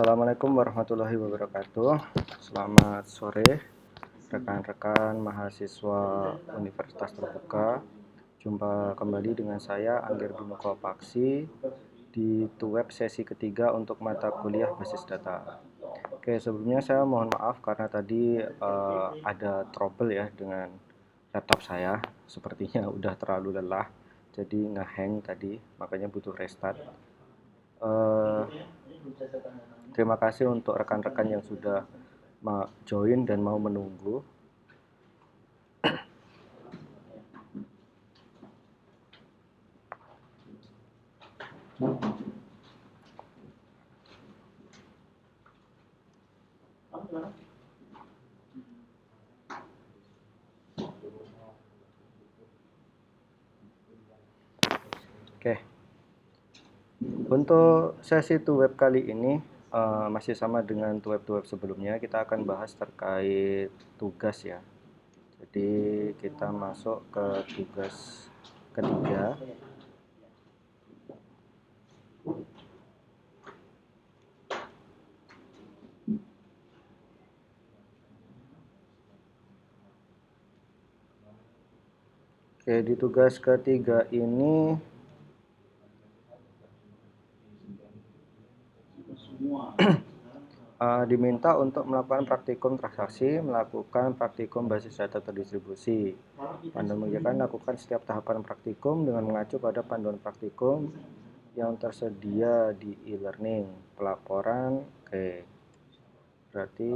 Assalamualaikum warahmatullahi wabarakatuh. Selamat sore rekan-rekan mahasiswa Universitas Terbuka. Jumpa kembali dengan saya Angger Binuko Paksi di TUWEB sesi ketiga untuk mata kuliah basis data. Oke, sebelumnya saya mohon maaf karena tadi ada trouble ya dengan laptop saya. Sepertinya udah terlalu lelah, jadi nge-hang tadi, makanya butuh restart. Terima kasih untuk rekan-rekan yang sudah join dan mau menunggu. Oke, untuk sesi TUWEB kali ini masih sama dengan TUWEB sebelumnya. Kita akan bahas terkait tugas ya. Jadi kita masuk ke tugas ketiga. Oke, di tugas ketiga ini diminta untuk melakukan praktikum transaksi, melakukan praktikum basis data terdistribusi. Panduan mengerjakan lakukan setiap tahapan praktikum dengan mengacu pada panduan praktikum yang tersedia di e-learning. Pelaporan, oke. Berarti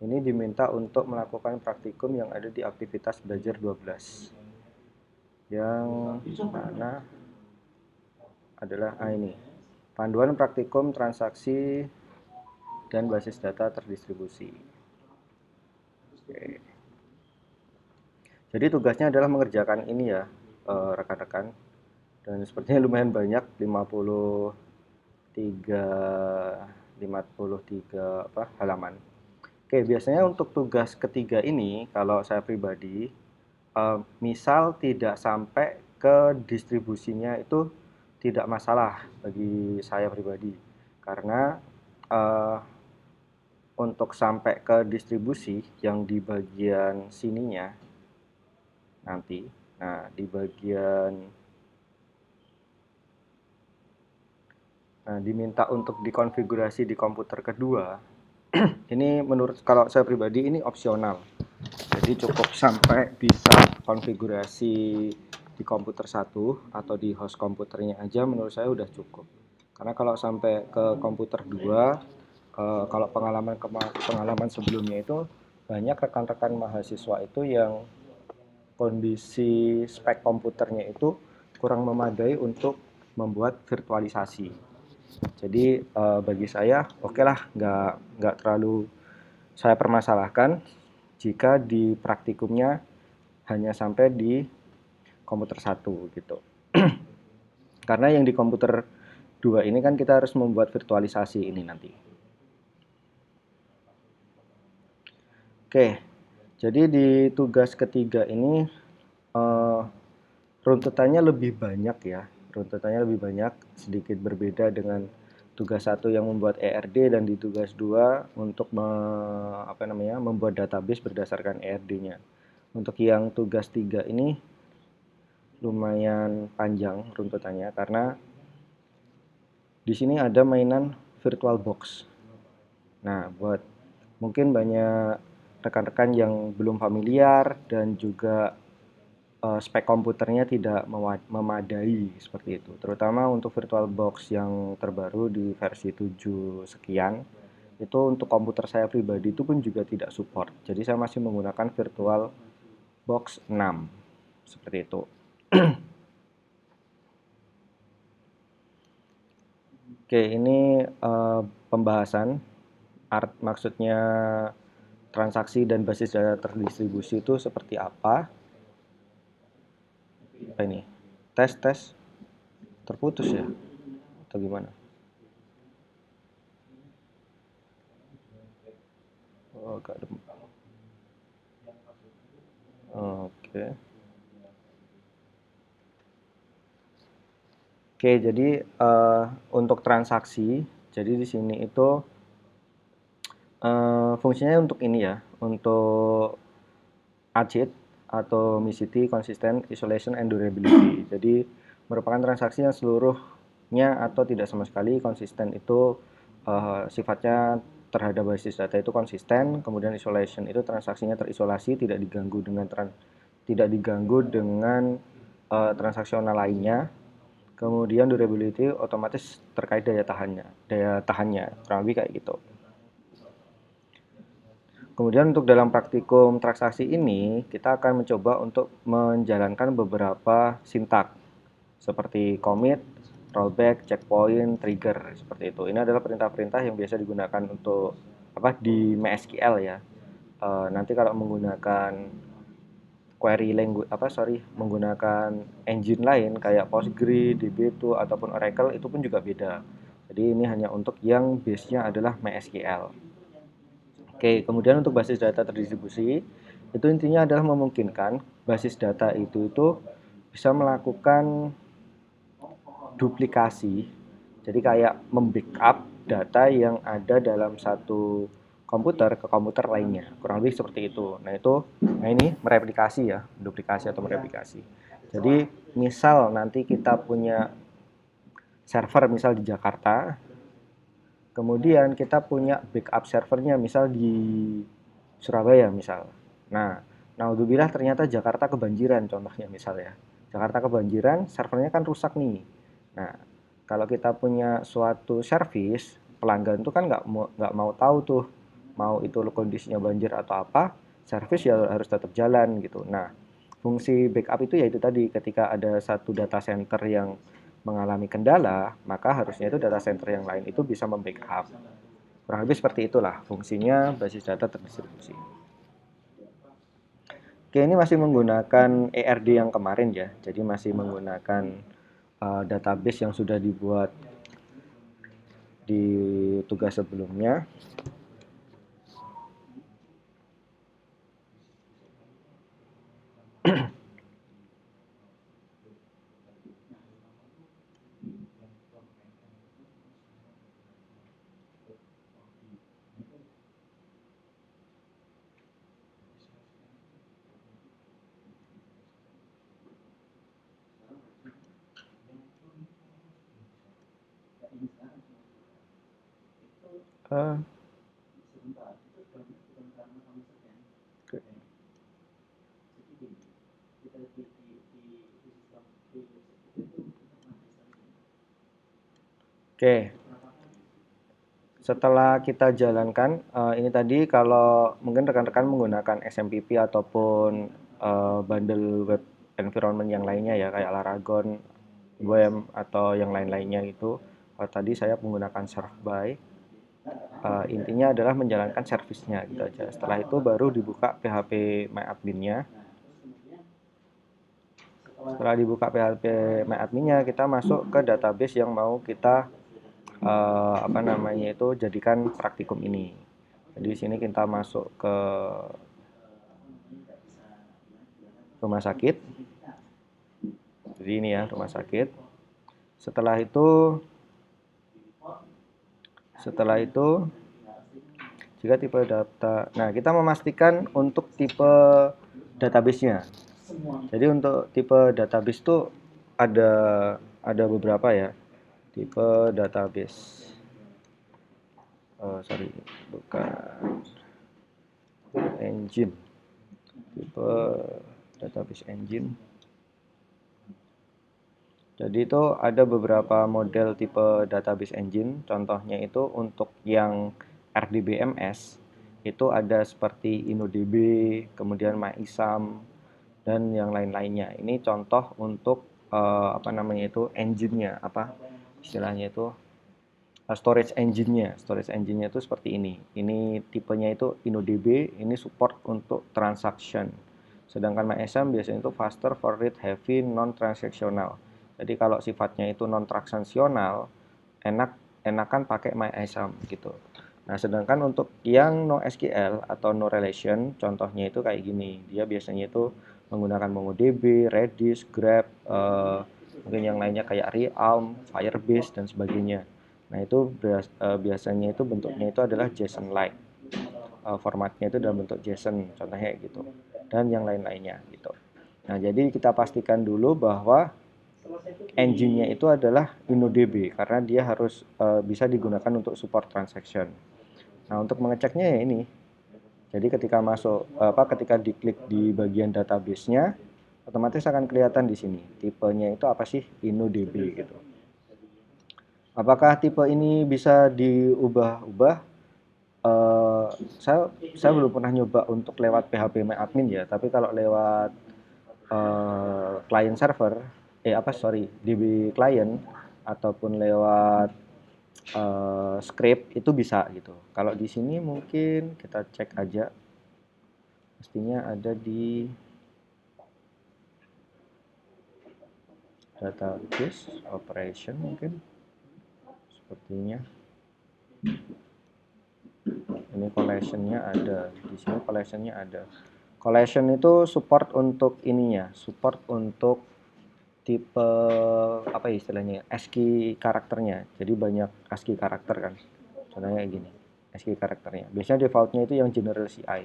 ini diminta untuk melakukan praktikum yang ada di aktivitas belajar 12. Yang mana adalah ini. Panduan praktikum transaksi dan basis data terdistribusi. Oke. Jadi tugasnya adalah mengerjakan ini ya, rekan-rekan. Dan sepertinya lumayan banyak, 53 halaman. Oke, biasanya untuk tugas ketiga ini, kalau saya pribadi, misal tidak sampai ke distribusinya itu tidak masalah bagi saya pribadi. Karena untuk sampai ke distribusi yang di bagian sininya nanti, nah di bagian diminta untuk dikonfigurasi di komputer kedua. Ini menurut kalau saya pribadi ini opsional. Jadi cukup sampai bisa konfigurasi di komputer satu atau di host komputernya aja menurut saya udah cukup. Karena kalau sampai ke komputer 2, kalau pengalaman sebelumnya itu banyak rekan-rekan mahasiswa itu yang kondisi spek komputernya itu kurang memadai untuk membuat virtualisasi. Jadi bagi saya oke lah, nggak terlalu saya permasalahkan jika di praktikumnya hanya sampai di komputer 1 gitu. Karena yang di komputer 2 ini kan kita harus membuat virtualisasi ini nanti. Oke, jadi di tugas ketiga ini runtutannya lebih banyak ya. Runtutannya lebih banyak, sedikit berbeda dengan tugas 1 yang membuat ERD dan di tugas 2 untuk membuat database berdasarkan ERD-nya. Untuk yang tugas 3 ini lumayan panjang runtutannya karena di sini ada mainan VirtualBox. Nah, buat mungkin banyak rekan-rekan yang belum familiar dan juga spek komputernya tidak memadai seperti itu. Terutama untuk VirtualBox yang terbaru di versi 7 sekian, itu untuk komputer saya pribadi itu pun juga tidak support. Jadi saya masih menggunakan VirtualBox 6 seperti itu. Oke, ini pembahasan maksudnya transaksi dan basis data terdistribusi itu seperti apa. Apa ini? Tes terputus ya? Atau gimana? Oh, agak Oke. Oke, jadi untuk transaksi, Jadi di sini itu fungsinya untuk ini ya, untuk ACID atau Micity, Consistent, Isolation, and Durability. Jadi merupakan transaksi yang seluruhnya atau tidak sama sekali konsisten. Itu sifatnya terhadap basis data itu konsisten. Kemudian isolation itu transaksinya terisolasi, tidak diganggu dengan transaksional lainnya. Kemudian durability otomatis terkait daya tahannya kurang lebih kayak gitu. Kemudian untuk dalam praktikum transaksi ini, kita akan mencoba untuk menjalankan beberapa sintak seperti commit, rollback, checkpoint, trigger, seperti itu. Ini adalah perintah-perintah yang biasa digunakan untuk di MySQL ya. Nanti kalau menggunakan menggunakan engine lain kayak Postgre, DB2 ataupun Oracle itu pun juga beda. Jadi ini hanya untuk yang base-nya adalah MySQL. Oke, kemudian untuk basis data terdistribusi, itu intinya adalah memungkinkan basis data itu bisa melakukan duplikasi. Jadi kayak membackup data yang ada dalam satu komputer ke komputer lainnya. Kurang lebih seperti itu. Nah, ini mereplikasi ya, duplikasi atau mereplikasi. Jadi, misal nanti kita punya server misal di Jakarta, kemudian kita punya backup servernya misal di Surabaya misal. Nah, naudzubillah ternyata Jakarta kebanjiran contohnya misal ya. Jakarta kebanjiran, servernya kan rusak nih. Nah, kalau kita punya suatu service, pelanggan itu kan nggak mau tahu tuh mau itu kondisinya banjir atau apa, service ya harus tetap jalan gitu. Nah, fungsi backup itu yaitu tadi ketika ada satu data center yang mengalami kendala, maka harusnya itu data center yang lain itu bisa membackup. Kurang lebih seperti itulah fungsinya basis data terdistribusi. Oke, ini masih menggunakan ERD yang kemarin ya. Jadi masih menggunakan database yang sudah dibuat di tugas sebelumnya. Uh, Oke, setelah kita jalankan, ini tadi kalau mungkin rekan-rekan menggunakan XMPP ataupun bundle web environment yang lainnya ya, kayak Laragon, WEM, atau yang lain-lainnya itu. Kalau tadi saya menggunakan serve-by, intinya adalah menjalankan servisnya gitu aja. Setelah itu baru dibuka PHP MyAdmin-nya. Setelah dibuka PHP MyAdmin-nya, kita masuk ke database yang mau kita jadikan praktikum ini. Jadi di sini kita masuk ke rumah sakit. Jadi ini ya rumah sakit. Setelah itu jika tipe data, nah kita memastikan untuk tipe database-nya. Jadi untuk tipe database itu ada beberapa ya tipe database. Bukan engine. Tipe database engine. Jadi itu ada beberapa model tipe database engine. Contohnya itu untuk yang RDBMS itu ada seperti InnoDB, kemudian MyISAM, dan yang lain-lainnya. Ini contoh untuk engine-nya, istilahnya itu storage engine-nya. Storage engine-nya itu seperti ini. Ini tipenya itu InnoDB, ini support untuk transaction. Sedangkan MyISAM biasanya itu faster for read heavy non-transactional. Jadi kalau sifatnya itu non-transaksional, enakan pakai MyISAM gitu. Nah, sedangkan untuk yang NoSQL atau no relation, contohnya itu kayak gini. Dia biasanya itu menggunakan MongoDB, Redis, Grab, mungkin yang lainnya kayak Realm, Firebase, dan sebagainya. Nah, itu biasanya itu bentuknya itu adalah JSON-like. Formatnya itu dalam bentuk JSON, contohnya gitu. Dan yang lain-lainnya gitu. Nah, jadi kita pastikan dulu bahwa engine-nya itu adalah InnoDB karena dia harus bisa digunakan untuk support transaction. Nah, untuk mengeceknya ya ini. Jadi ketika ketika diklik di bagian database-nya, otomatis akan kelihatan di sini. Tipenya itu apa sih? InnoDB gitu. Apakah tipe ini bisa diubah-ubah? Uh, saya belum pernah nyoba untuk lewat PHP MyAdmin ya, tapi kalau lewat client server, DB client ataupun lewat script itu bisa gitu. Kalau di sini mungkin kita cek aja, pastinya ada di database operation mungkin, sepertinya. Ini collection-nya ada, di sini collection-nya ada. Collection itu support untuk ininya, support untuk tipe apa ya istilahnya, ASCII karakternya. Jadi banyak ASCII karakter kan. Contohnya kayak gini, ASCII karakternya. Biasanya defaultnya itu yang general CI.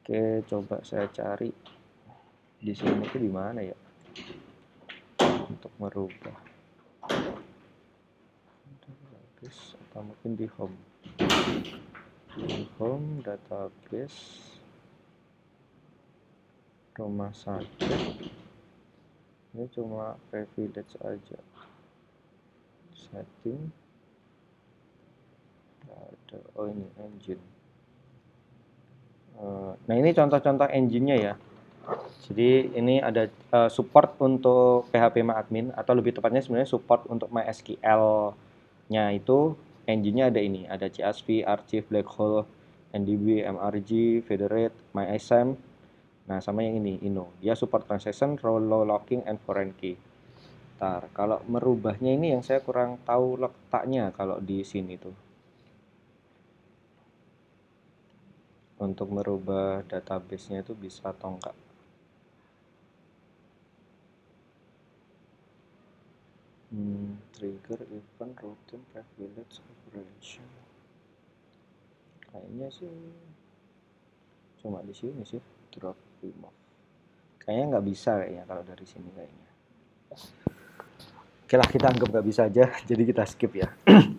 Oke, coba saya cari di sini itu di mana ya untuk merubah. Atau mungkin di home. Di home database rumah sakit. Ini cuma privilege aja. Setting. Ada, oh ini engine. Nah, ini contoh-contoh engine-nya ya. Jadi ini ada support untuk PHP MyAdmin, atau lebih tepatnya sebenarnya support untuk MySQL-nya itu engine-nya ada ini, ada CSV, Archive, Blackhole, NDB, MRG, Federate, MySM. Nah, sama yang ini, Inno. Dia support transaction, row locking, and foreign key. Ntar, kalau merubahnya ini yang saya kurang tahu letaknya kalau di sini tuh. Untuk merubah database-nya itu bisa atau enggak. Trigger event routine privilege operation. Kayaknya sih cuma di sini sih, drop remove. Kayaknya nggak bisa kayaknya kalau dari sini kayaknya. Oke lah, kita anggap nggak bisa aja, jadi kita skip ya.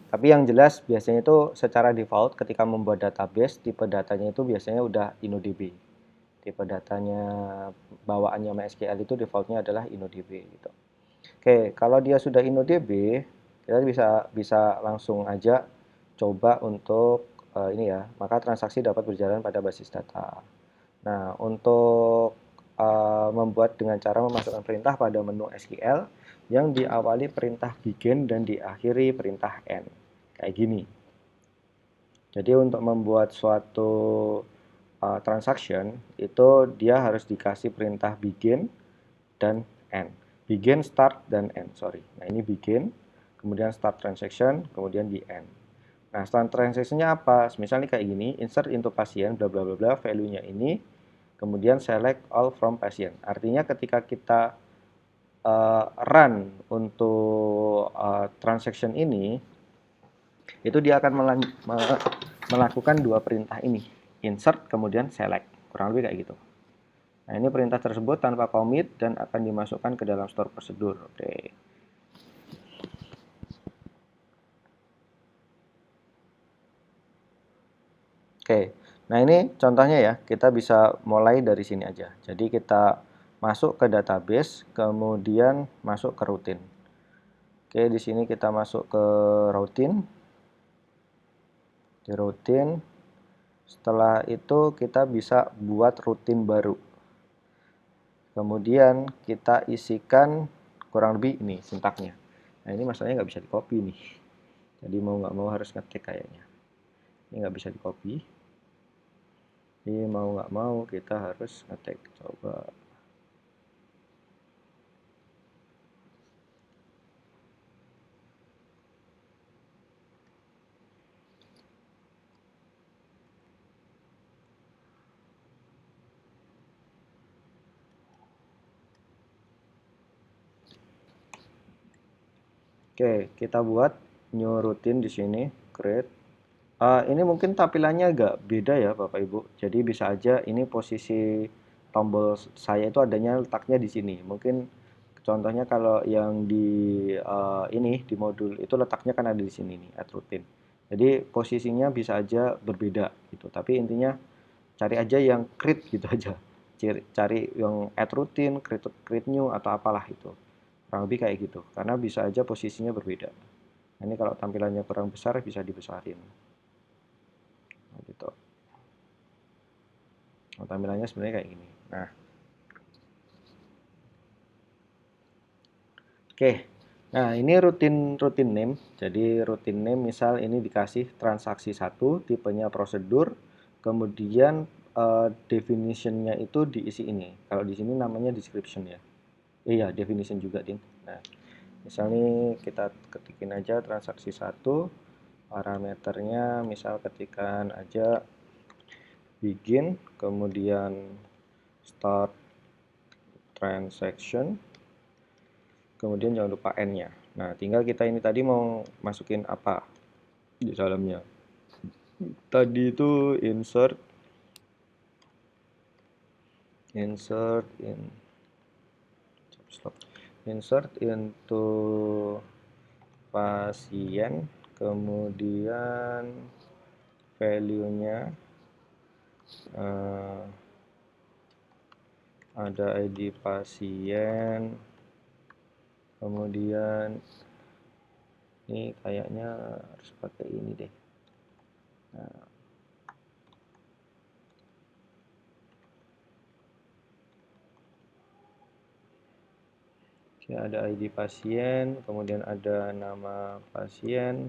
Tapi yang jelas biasanya itu secara default ketika membuat database, tipe datanya itu biasanya udah InnoDB. Tipe datanya bawaannya MySQL itu defaultnya adalah InnoDB gitu. Oke, kalau dia sudah InnoDB, kita bisa langsung aja coba untuk ini ya, maka transaksi dapat berjalan pada basis data. Nah, untuk membuat dengan cara memasukkan perintah pada menu SQL yang diawali perintah begin dan diakhiri perintah end. Kayak gini. Jadi untuk membuat suatu transaction itu dia harus dikasih perintah begin dan end. Begin, start, dan end. Sorry. Nah, ini begin, kemudian start transaction, kemudian di end. Nah, start transaction-nya apa? Misalnya kayak gini, insert into patient, bla bla bla bla, value-nya ini, kemudian select all from patient. Artinya ketika kita run untuk transaction ini, itu dia akan melakukan dua perintah ini, insert kemudian select, kurang lebih kayak gitu. Nah, ini perintah tersebut tanpa commit dan akan dimasukkan ke dalam store prosedur. Oke. Oke. Nah, ini contohnya ya. Kita bisa mulai dari sini aja. Jadi kita masuk ke database, kemudian masuk ke routine. Oke, di sini kita masuk ke routine. Di routine, setelah itu kita bisa buat routine baru. Kemudian kita isikan kurang lebih ini sintaknya. Nah, ini masalahnya nggak bisa di copy nih. Jadi mau nggak mau harus ngetik kayaknya. Ini nggak bisa di copy. Jadi mau nggak mau kita harus ngetik. Coba. Oke, kita buat new routine di sini, create. Ini mungkin tampilannya agak beda ya Bapak Ibu. Jadi bisa aja ini posisi tombol saya itu adanya letaknya di sini. Mungkin contohnya kalau yang di ini di modul itu letaknya kan ada di sini nih, add routine. Jadi posisinya bisa aja berbeda gitu. Tapi intinya cari aja yang create gitu aja. Cari yang add routine, create new atau apalah itu. Kurang lebih kayak gitu. Karena bisa aja posisinya berbeda. Nah, ini kalau tampilannya kurang besar bisa dibesarin. Nah, gitu. Nah, tampilannya sebenarnya kayak gini. Nah, oke. Nah, ini rutin name. Jadi rutin name misal ini dikasih transaksi satu, tipenya prosedur, kemudian definition-nya itu diisi ini. Kalau di sini namanya description ya. Iya, definition juga, Din. Nah, misalnya kita ketikin aja transaksi satu, parameternya misal ketikan aja begin, kemudian start transaction, kemudian jangan lupa N-nya. Nah, tinggal kita ini tadi mau masukin apa di dalamnya. Tadi itu insert into pasien, kemudian value-nya ada ID pasien, kemudian ini kayaknya harus pakai ini deh. Nah, ada ID pasien, kemudian ada nama pasien,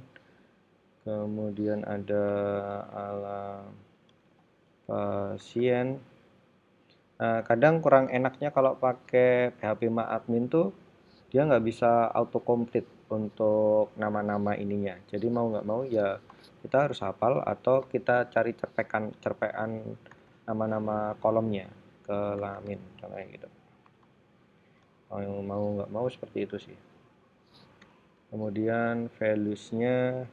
kemudian ada alam pasien. Nah, kadang kurang enaknya kalau pakai PHP admin tuh dia nggak bisa autocomplete untuk nama-nama ininya. Jadi mau nggak mau ya kita harus hafal atau kita cari cerpekan nama-nama kolomnya ke lamin, contohnya gitu. Mau nggak mau seperti itu sih. Kemudian values-nya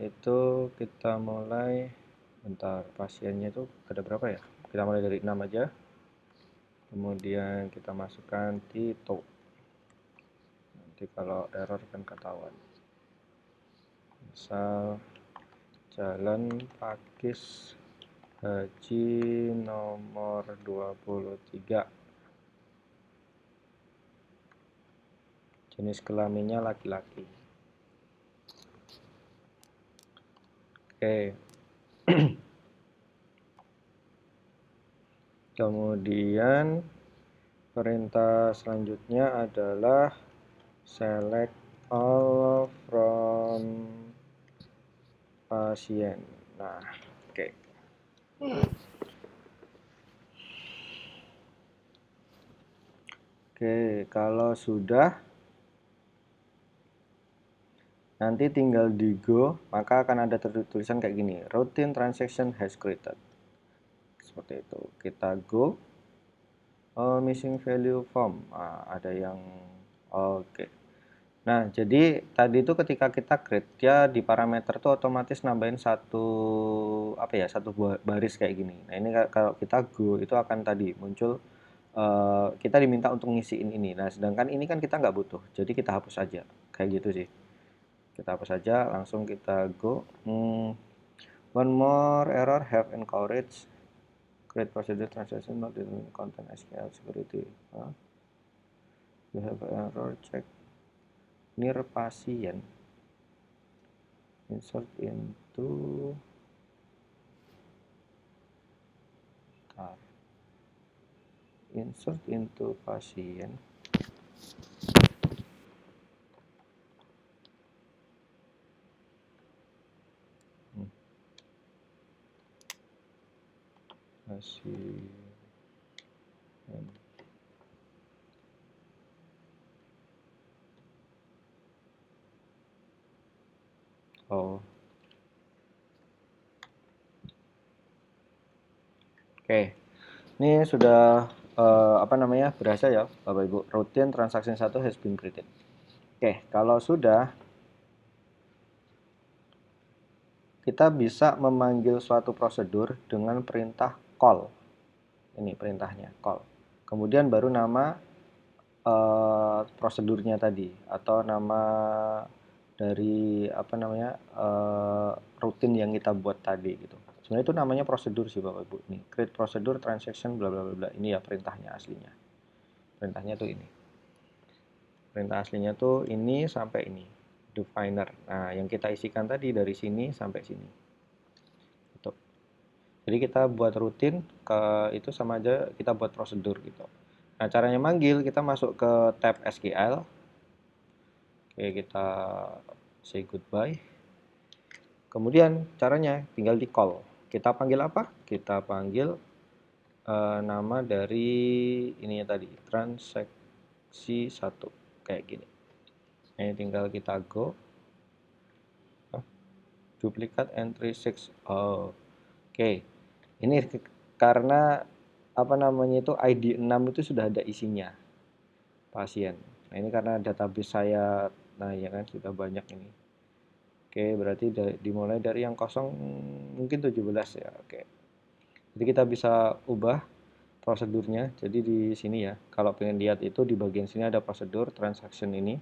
itu kita mulai, bentar, pasiennya itu ada berapa ya, kita mulai dari 6 aja, kemudian kita masukkan Tito, nanti kalau error kan ketahuan. Misal Jalan Pakis Haji nomor 23, jenis kelaminnya laki-laki. Oke. Kemudian perintah selanjutnya adalah select all from pasien. Nah, oke. Oke, kalau sudah nanti tinggal di go, maka akan ada tulisan kayak gini, routine transaction has created. Seperti itu. Kita go, missing value form. Nah, ada yang oke. Nah, jadi tadi itu ketika kita create, dia di parameter tuh otomatis nambahin satu baris kayak gini. Nah, ini kalau kita go itu akan tadi muncul kita diminta untuk ngisiin ini. Nah, sedangkan ini kan kita nggak butuh, jadi kita hapus aja. Kayak gitu sih. Kita hapus aja, langsung kita go. One more error have encouraged create procedure transaction not in content SQL security. We have error check near pasien. Insert into pasien. Pasien. Oh. Oke. Ini sudah berhasil ya Bapak Ibu. Routine transaction 1 has been created. Oke, kalau sudah, kita bisa memanggil suatu prosedur dengan perintah call. Ini perintahnya, call. Kemudian baru nama prosedurnya tadi, atau nama dari rutin yang kita buat tadi gitu. Sebenarnya itu namanya prosedur sih Bapak Ibu. Nih, create prosedur transaction bla bla bla. Ini ya perintahnya aslinya. Perintahnya tuh ini. Perintah aslinya tuh ini sampai ini. Definer. Nah, yang kita isikan tadi dari sini sampai sini. Gitu. Jadi kita buat rutin itu sama aja kita buat prosedur gitu. Nah, caranya manggil, kita masuk ke tab SQL. Oke, kita say goodbye. Kemudian caranya tinggal di call. Kita panggil apa? Kita panggil nama dari ininya tadi, transaksi 1 kayak gini. Ini tinggal kita go. Duplicate entry 6. Oke. Ini karena itu ID 6 itu sudah ada isinya pasien. Nah, ini karena database saya, nah ya kan sudah banyak ini. Oke, berarti dimulai dari yang kosong mungkin 17 ya. Oke. Jadi kita bisa ubah prosedurnya. Jadi di sini ya, kalau pengen lihat itu di bagian sini ada prosedur transaction ini.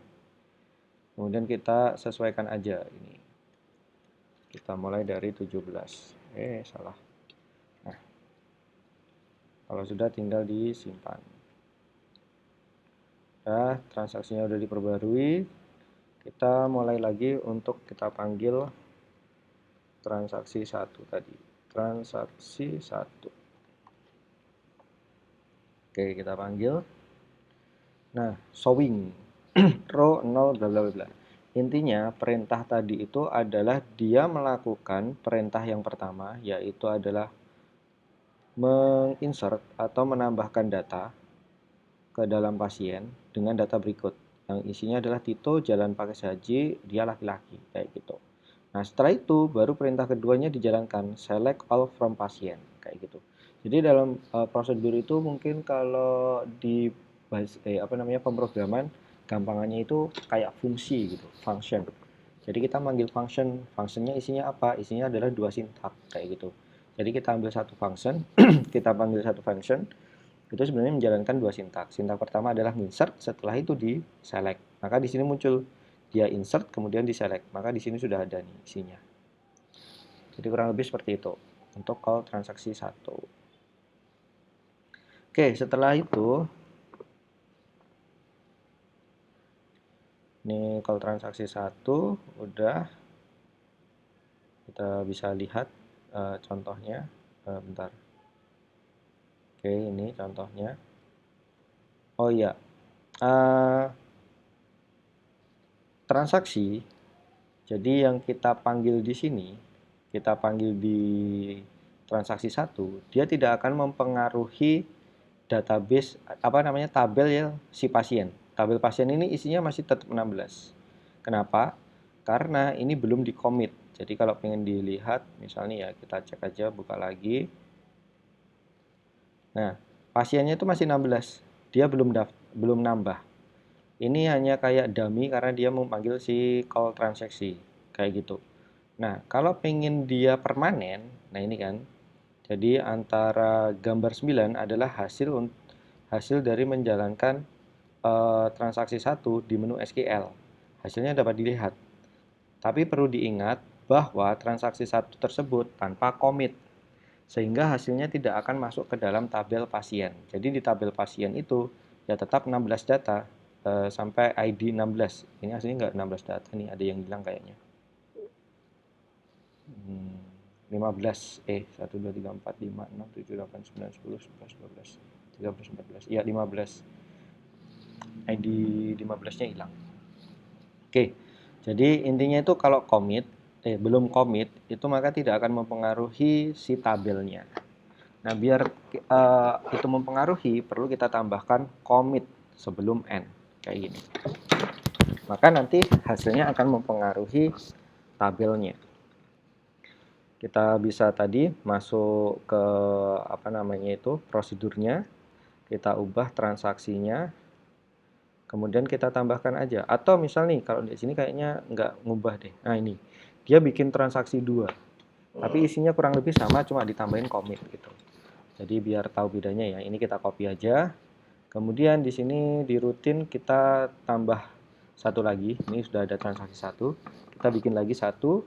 Kemudian kita sesuaikan aja ini. Kita mulai dari 17. Salah. Nah, kalau sudah tinggal disimpan. Nah, transaksinya udah diperbarui. Kita mulai lagi untuk kita panggil transaksi 1 tadi. Transaksi 1. Oke, kita panggil. Nah, showing row 0 bla bla bla. Intinya perintah tadi itu adalah dia melakukan perintah yang pertama, yaitu adalah menginsert atau menambahkan data ke dalam pasien dengan data berikut. Yang isinya adalah Tito jalan pakai saji, dia laki-laki, kayak gitu. Nah, setelah itu baru perintah keduanya dijalankan, select all from pasien, kayak gitu. Jadi dalam prosedur itu mungkin kalau di pemrograman gampangannya itu kayak fungsi gitu, function. Jadi kita manggil functionnya isinya apa? Isinya adalah 2 sintak kayak gitu. Jadi kita ambil satu function, kita panggil satu function, itu sebenarnya menjalankan 2 sintak. Sintak pertama adalah insert, setelah itu di select. Maka di sini muncul dia insert kemudian di select. Maka di sini sudah ada nih isinya. Jadi kurang lebih seperti itu untuk call transaksi 1. Oke, setelah itu ini call transaksi 1 udah, kita bisa lihat contohnya. Bentar. Oke, ini contohnya. Oh iya, transaksi. Jadi yang kita panggil di sini, kita panggil di transaksi 1, dia tidak akan mempengaruhi database tabel ya si pasien. Tabel pasien ini isinya masih tetap 16. Kenapa? Karena ini belum di commit. Jadi kalau pengen dilihat misalnya ya kita cek aja, buka lagi. Nah, pasiennya itu masih 16. Dia belum nambah. Ini hanya kayak dummy karena dia memanggil si call transaksi kayak gitu. Nah, kalau pengen dia permanen, nah ini kan. Jadi antara gambar 9 adalah hasil dari menjalankan transaksi 1 di menu SQL. Hasilnya dapat dilihat. Tapi perlu diingat bahwa transaksi 1 tersebut tanpa commit, sehingga hasilnya tidak akan masuk ke dalam tabel pasien. Jadi di tabel pasien itu ya tetap 16 data sampai ID 16. Ini aslinya nggak 16 data nih, ada yang bilang kayaknya. 15 1 2 3 4 5 6 7 8 9 10 11 12 13 14. Iya, 15. ID 15-nya hilang. Oke. Jadi intinya itu kalau belum commit itu maka tidak akan mempengaruhi si tabelnya. Nah, biar itu mempengaruhi, perlu kita tambahkan commit sebelum end kayak gini. Maka nanti hasilnya akan mempengaruhi tabelnya. Kita bisa tadi masuk ke prosedurnya. kita ubah transaksinya, kemudian kita tambahkan aja. Atau misal nih, kalau di sini kayaknya nggak ngubah deh. Nah ini, dia bikin transaksi 2, tapi isinya kurang lebih sama, cuma ditambahin commit gitu. Jadi biar tahu bedanya ya, ini kita copy aja. Kemudian di sini di rutin kita tambah satu lagi. Ini sudah ada transaksi 1. Kita bikin lagi satu,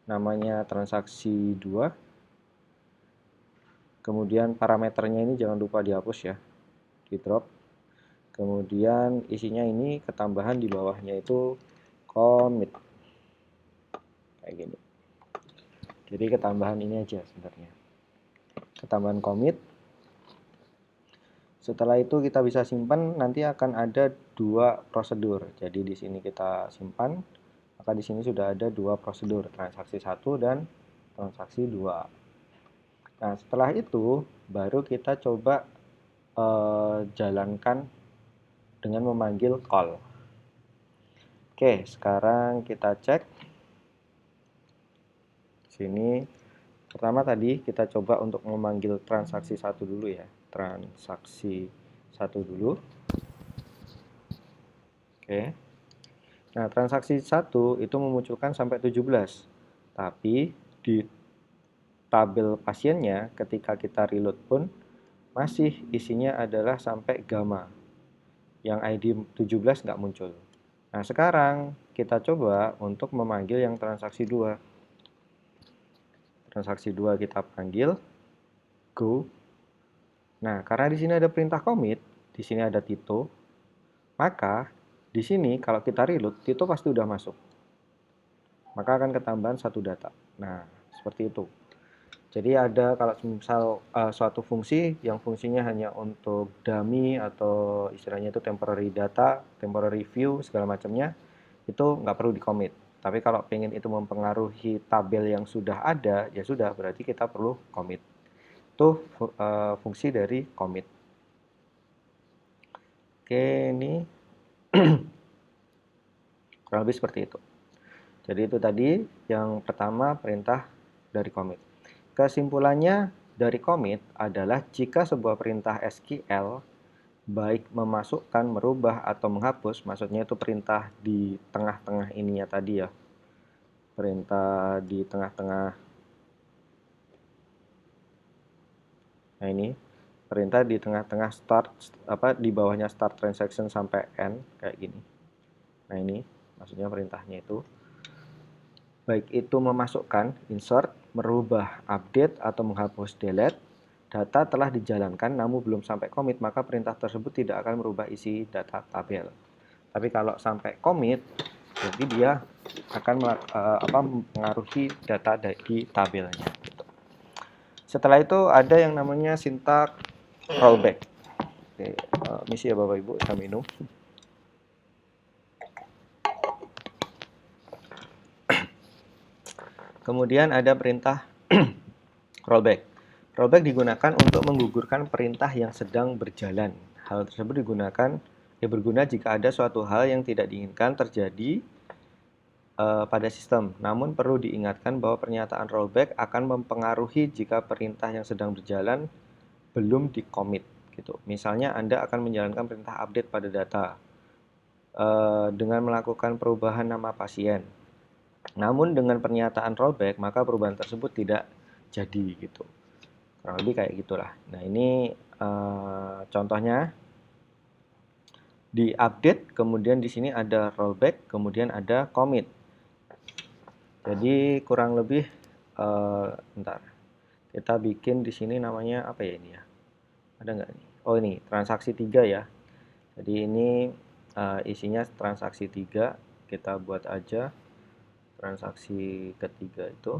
namanya transaksi 2. Kemudian parameternya ini jangan lupa dihapus ya, di drop. Kemudian isinya ini ketambahan di bawahnya itu commit. Kayak gini. Jadi ketambahan ini aja sebenarnya. Ketambahan commit. Setelah itu kita bisa simpan, nanti akan ada 2 prosedur. Jadi di sini kita simpan, maka di sini sudah ada 2 prosedur, transaksi 1 dan transaksi 2. Nah, setelah itu baru kita coba jalankan dengan memanggil call. Oke, sekarang kita cek. Sini pertama tadi kita coba untuk memanggil transaksi 1 dulu ya. Transaksi 1 dulu. Oke. Nah, transaksi 1 itu memunculkan sampai 17. Tapi di tabel pasiennya ketika kita reload pun masih isinya adalah sampai gamma. Yang ID 17 nggak muncul. Nah, sekarang kita coba untuk memanggil yang transaksi 2. Transaksi 2 kita panggil go. Nah, karena di sini ada perintah commit, di sini ada Tito, maka di sini kalau kita reload, Tito pasti udah masuk. Maka akan ketambahan satu data. Nah, seperti itu. Jadi ada kalau misal suatu fungsi yang fungsinya hanya untuk dummy atau istilahnya itu temporary data, temporary view, segala macamnya, itu nggak perlu di-commit. Tapi kalau pengen itu mempengaruhi tabel yang sudah ada, ya sudah, berarti kita perlu commit. Itu fungsi dari commit. Oke, ini kurang lebih seperti itu. Jadi itu tadi yang pertama perintah dari commit. Kesimpulannya dari commit adalah jika sebuah perintah SQL baik memasukkan, merubah, atau menghapus, maksudnya itu perintah di tengah-tengah ininya tadi ya. Perintah di tengah-tengah. Nah ini, perintah di tengah-tengah start, di bawahnya start transaction sampai end, kayak gini. Nah ini, maksudnya perintahnya itu. Baik itu memasukkan, insert, merubah, update, atau menghapus, delete, data telah dijalankan namun belum sampai commit, maka perintah tersebut tidak akan merubah isi data tabel. Tapi kalau sampai commit, jadi dia akan mempengaruhi data di tabelnya. Setelah itu ada yang namanya sintak rollback. Oke, misi ya Bapak Ibu, saya minum. Kemudian ada perintah rollback. Rollback digunakan untuk menggugurkan perintah yang sedang berjalan. Hal tersebut berguna jika ada suatu hal yang tidak diinginkan terjadi pada sistem. Namun perlu diingatkan bahwa pernyataan rollback akan mempengaruhi jika perintah yang sedang berjalan belum di-commit gitu. Misalnya Anda akan menjalankan perintah update pada data dengan melakukan perubahan nama pasien. Namun dengan pernyataan rollback maka perubahan tersebut tidak jadi gitu. Kurang lebih kayak gitulah. Nah, ini contohnya di update, kemudian di sini ada rollback, kemudian ada commit. Jadi kurang lebih bentar. Kita bikin di sini namanya apa ya ini ya? Ada nggak nih? Oh, ini transaksi 3 ya. Jadi ini isinya transaksi 3. Kita buat aja transaksi ketiga itu.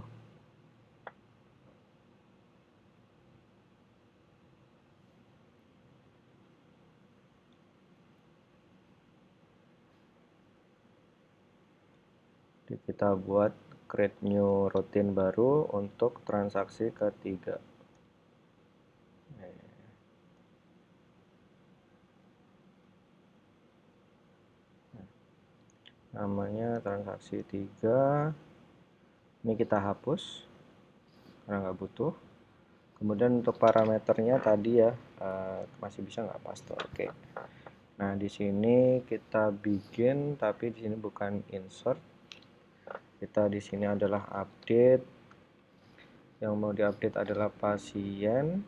Jadi kita buat create new routine baru untuk transaksi ketiga. Namanya transaksi 3. Ini kita hapus karena nggak butuh. Kemudian untuk parameternya tadi ya, masih bisa nggak paste? Oke. Nah, di sini kita bikin, tapi di sini bukan insert. Kita di sini adalah update. Yang mau diupdate adalah pasien.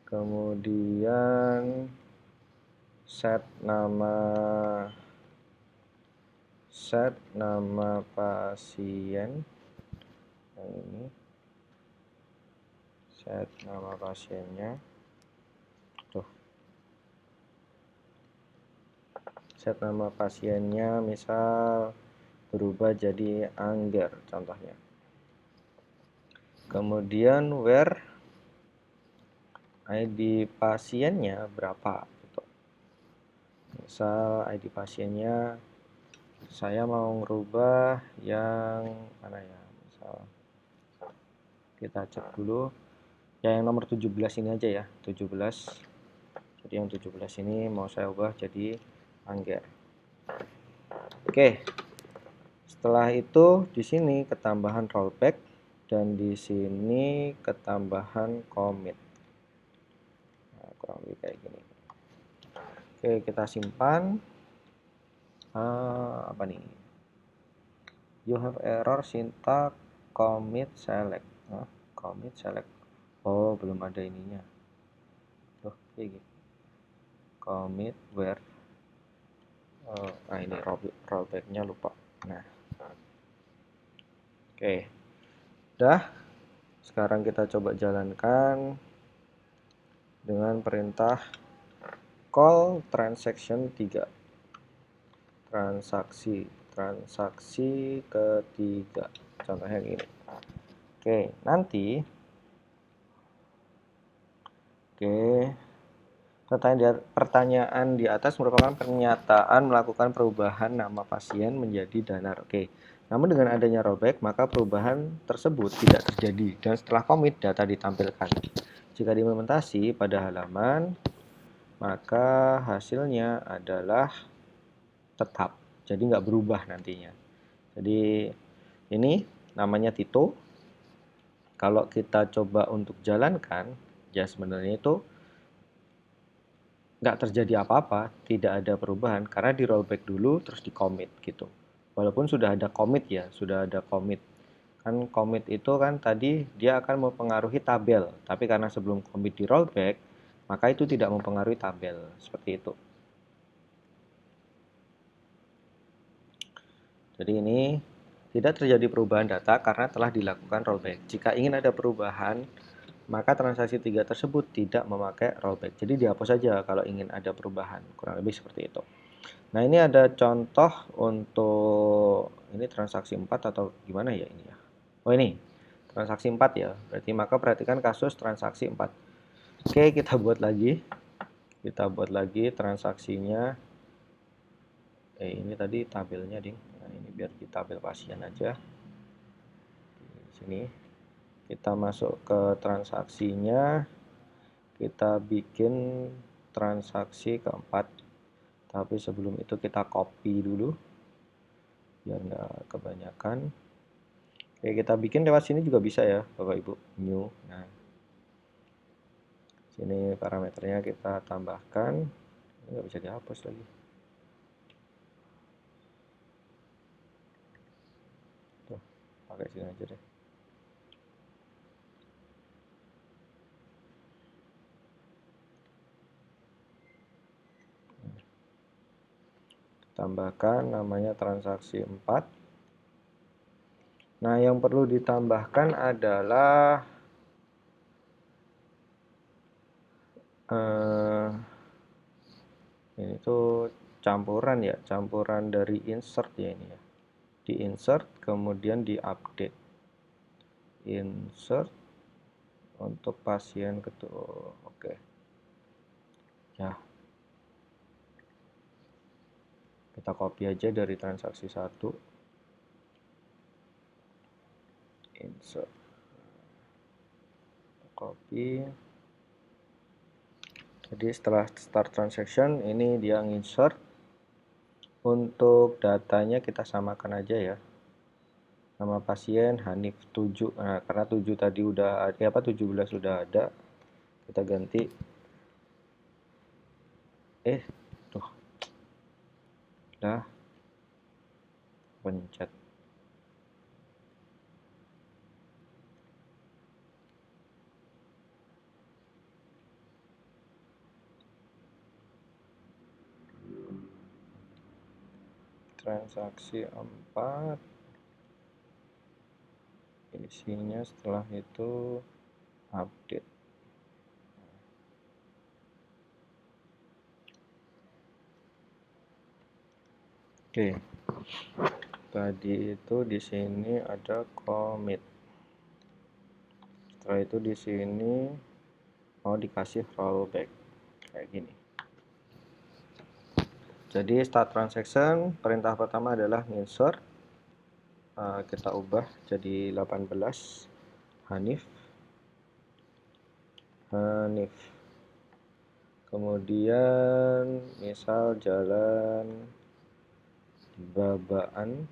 Kemudian set nama pasien. Yang ini set nama pasiennya. Tuh. Set nama pasiennya misal berubah jadi Angger contohnya. Kemudian where ID pasiennya berapa gitu. Misal ID pasiennya saya mau ngerubah yang mana ya, misal kita cek dulu ya, yang nomor 17 ini aja ya, 17. Jadi yang 17 ini mau saya ubah jadi Angger. Oke. Setelah itu di sini ketambahan rollback dan di sini ketambahan commit. Nah, kurang lebih kayak gini. Oke, kita simpan. Apa nih? You have error syntax commit select. Commit select. Oh, belum ada ininya. Tuh, kayak gini. Commit where. Nah, ini rollbacknya lupa. Nah, oke. Udah. Sekarang kita coba jalankan dengan perintah call transaction 3. Transaksi ketiga. Contohnya gini. Oke, nanti pertanyaan di atas merupakan pernyataan melakukan perubahan nama pasien menjadi Danar. Oke. Namun dengan adanya rollback, maka perubahan tersebut tidak terjadi dan setelah commit data ditampilkan. Jika diimplementasi pada halaman, maka hasilnya adalah tetap. Jadi nggak berubah nantinya. Jadi ini namanya Tito. Kalau kita coba untuk jalankan, ya sebenarnya itu nggak terjadi apa-apa, tidak ada perubahan karena di rollback dulu terus di commit gitu. Walaupun sudah ada commit ya, sudah ada commit. Kan commit itu kan tadi dia akan mempengaruhi tabel, tapi karena sebelum commit di rollback, maka itu tidak mempengaruhi tabel, seperti itu. Jadi ini tidak terjadi perubahan data karena telah dilakukan rollback. Jika ingin ada perubahan, maka transaksi 3 tersebut tidak memakai rollback. Jadi dihapus saja kalau ingin ada perubahan. Kurang lebih seperti itu. Nah, ini ada contoh untuk ini transaksi 4 atau gimana ya ini ya. Oh, ini transaksi 4 ya. Berarti maka perhatikan kasus transaksi 4. Oke, kita buat lagi. Kita buat lagi transaksinya. Ini tadi tabelnya, Ding. Nah, ini biar di tabel pasien aja. Di sini kita masuk ke transaksinya. Kita bikin transaksi keempat. Tapi sebelum itu kita copy dulu biar nggak kebanyakan. Oke, kita bikin lewat sini juga bisa ya Bapak Ibu. New. Nah, sini parameternya kita tambahkan. Ini nggak bisa dihapus lagi. Tuh, pakai sini aja deh. Tambahkan namanya transaksi 4. Nah, yang perlu ditambahkan adalah ini tuh campuran ya, campuran dari insert ya ini ya. Di insert kemudian di update. Insert untuk pasien kedua. Oke. Ya. Kita copy aja dari transaksi 1. Insert. Copy. Jadi setelah start transaction ini dia insert. Untuk datanya kita samakan aja ya. Nama pasien Hanif 7. Nah, karena 7 tadi udah ada, 17 sudah ada, kita ganti tuh dah pencet. Transaksi 4, isinya setelah itu update. Oke, tadi itu di sini ada commit. Setelah itu di sini mau dikasih rollback kayak gini. Jadi start transaction, perintah pertama adalah insert. Kita ubah jadi 18 Hanif. Kemudian misal jalan Babakan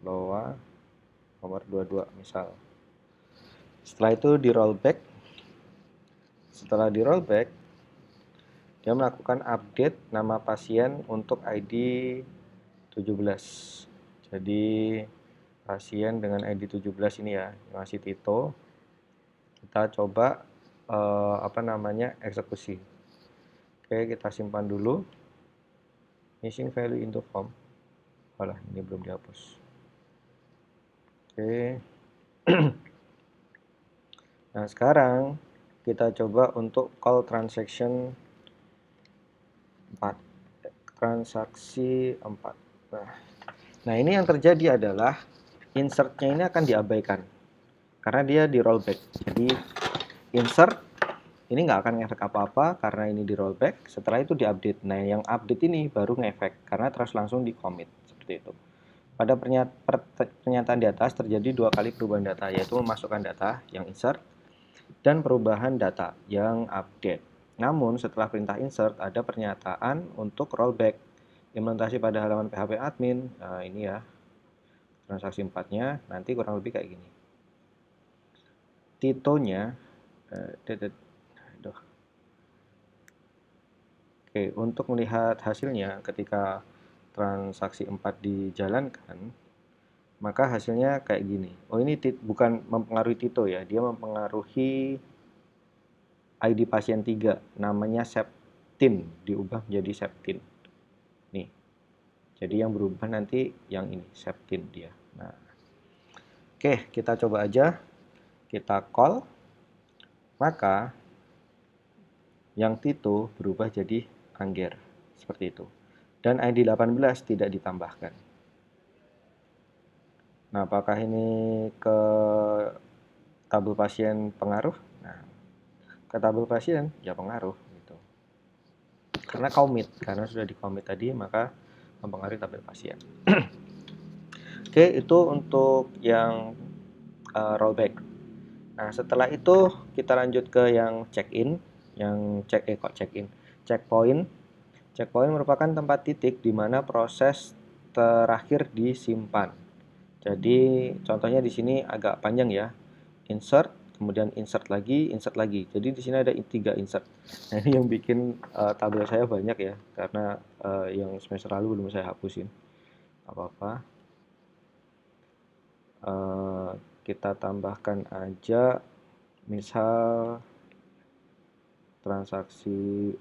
Loa nomor 22 misal. Setelah itu di rollback. Setelah di rollback, dia melakukan update nama pasien untuk ID 17. Jadi pasien dengan ID 17 ini ya, masih Tito. Kita coba eksekusi. Oke, kita simpan dulu. Missing value into form. Alah, ini belum dihapus. Oke. Nah, sekarang kita coba untuk call transaction 4. Transaksi 4. Nah, ini yang terjadi adalah insertnya ini akan diabaikan karena dia di rollback. Jadi insert ini nggak akan ngefek apa-apa karena ini di rollback. Setelah itu diupdate. Nah, yang update ini baru ngefek karena terus langsung di commit seperti itu. Pada pernyataan di atas terjadi 2 kali perubahan data, yaitu memasukkan data yang insert dan perubahan data yang update. Namun setelah perintah insert ada pernyataan untuk rollback. Implementasi pada halaman PHP admin. Nah, ini ya transaksi 4-nya nanti kurang lebih kayak gini. Titonya Oke, untuk melihat hasilnya ketika transaksi 4 dijalankan, maka hasilnya kayak gini. Oh, ini bukan mempengaruhi Tito ya, dia mempengaruhi ID pasien 3, namanya Septin, diubah menjadi Septin. Nih, jadi yang berubah nanti yang ini, Septin dia. Nah, oke, kita coba aja, kita call, maka yang Tito berubah jadi Angger, seperti itu. Dan ID 18 tidak ditambahkan. Nah, apakah ini ke tabel pasien pengaruh? Nah, ke tabel pasien ya pengaruh gitu. Karena sudah di commit tadi, maka mempengaruhi tabel pasien. Oke, itu untuk yang rollback. Nah, setelah itu kita lanjut ke yang check-in, checkpoint. Checkpoint merupakan tempat titik di mana proses terakhir disimpan. Jadi contohnya di sini agak panjang ya. Insert, kemudian insert lagi. Jadi di sini ada 3 insert. Nah, ini yang bikin tabel saya banyak ya, karena yang semester lalu belum saya hapusin. Apa-apa. Kita tambahkan aja misal transaksi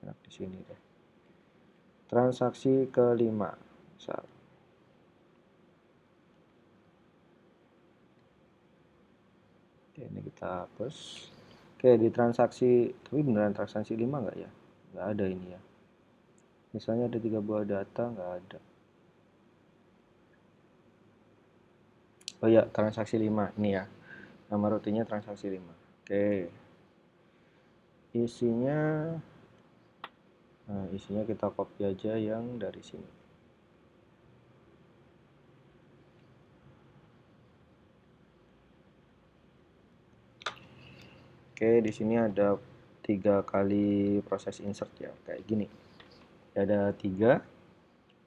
enak di sini deh. Transaksi kelima misal. Oke, ini kita hapus. Oke, di transaksi, tapi beneran transaksi 5 nggak ya? Nggak ada ini ya. Misalnya ada 3 buah data, nggak ada. Oh ya, transaksi 5 ini ya. Nama rutinnya transaksi 5. Oke. Isinya kita copy aja yang dari sini. Oke, di sini ada 3 kali proses insert ya, kayak gini. Ada 3.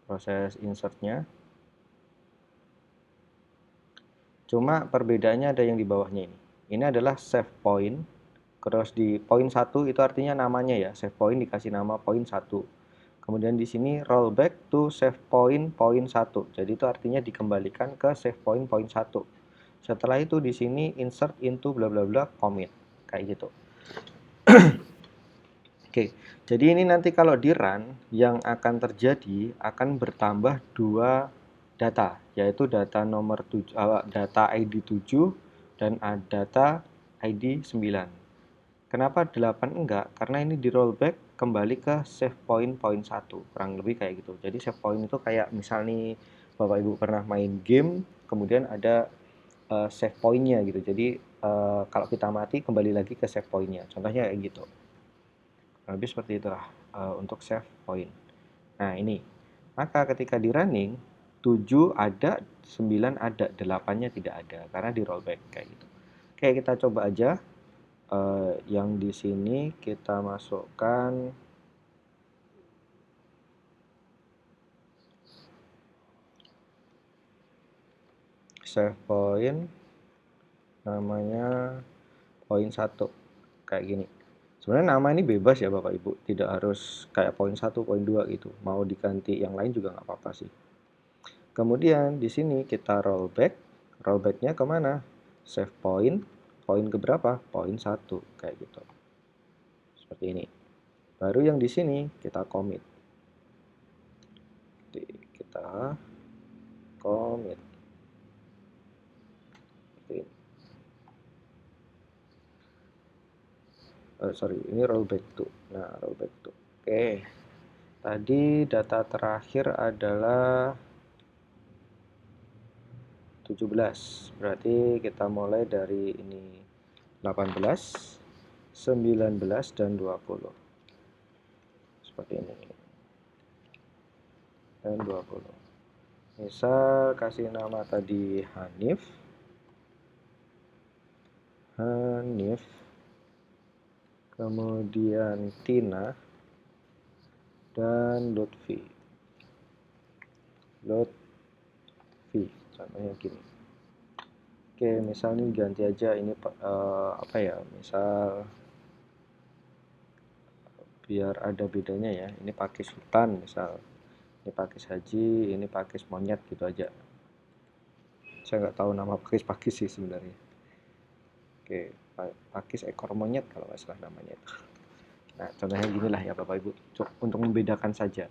proses insertnya. Cuma perbedaannya ada yang di bawahnya ini. Ini adalah save point. Terus di poin 1 itu artinya namanya ya, save point dikasih nama poin 1. Kemudian di sini rollback to save point poin 1. Jadi itu artinya dikembalikan ke save point poin 1. Setelah itu di sini insert into bla bla bla commit. Kayak gitu. Oke, jadi ini nanti kalau di run yang akan terjadi akan bertambah dua data, yaitu data nomor 7, data ID 7 dan data ID 9. Kenapa 8 enggak? Karena ini di rollback kembali ke save point poin 1, kurang lebih kayak gitu. Jadi save point itu kayak misal nih Bapak Ibu pernah main game, kemudian ada save pointnya gitu. Jadi kalau kita mati kembali lagi ke save pointnya. Contohnya kayak gitu. Lebih seperti itulah untuk save point. Nah ini, maka ketika di running 7 ada, 9 ada, 8-nya tidak ada karena di rollback kayak gitu. Oke, kita coba aja yang di sini kita masukkan save point namanya poin 1 kayak gini. Sebenarnya nama ini bebas ya Bapak Ibu, tidak harus kayak poin 1, poin 2 gitu. Mau diganti yang lain juga nggak apa-apa sih. Kemudian di sini kita rollback. Rollbacknya kemana? Save point. Poin keberapa? Poin 1 kayak gitu. Seperti ini. Baru yang di sini kita commit. Kita commit. Seperti ini. Sorry, ini rollback to. Nah, rollback to. Oke. Tadi data terakhir adalah 17. Berarti kita mulai dari ini 18, 19 dan 20. Seperti ini. Dan 20. Misal kasih nama tadi Hanif. Kemudian Tina dan Lutfi. Contohnya gini. Oke, misal ini ganti aja ini apa ya? Misal biar ada bedanya ya. Ini pakai Sultan misal. Ini pakis haji, ini pakis monyet gitu aja. Saya nggak tahu nama pakis sih sebenarnya. Oke, pakis ekor monyet kalau nggak salah namanya itu. Nah, contohnya gini lah ya Bapak Ibu, untuk membedakan saja.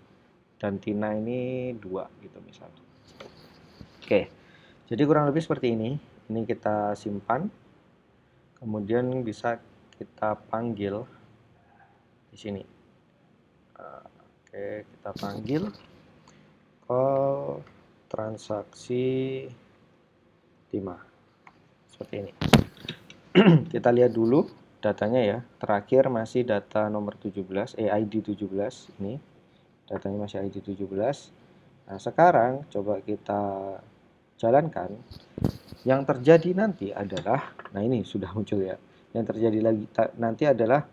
Dan Tina ini 2 gitu misalnya. Oke, jadi kurang lebih seperti ini. Ini kita simpan, kemudian bisa kita panggil di sini. Oke, kita panggil call transaksi timah. Seperti ini. Kita lihat dulu datanya ya. Terakhir masih data nomor 17, ID 17 ini. Datanya masih ID 17. Nah, sekarang coba kita jalankan. Yang terjadi nanti adalah, nah ini sudah muncul ya. Yang terjadi lagi nanti adalah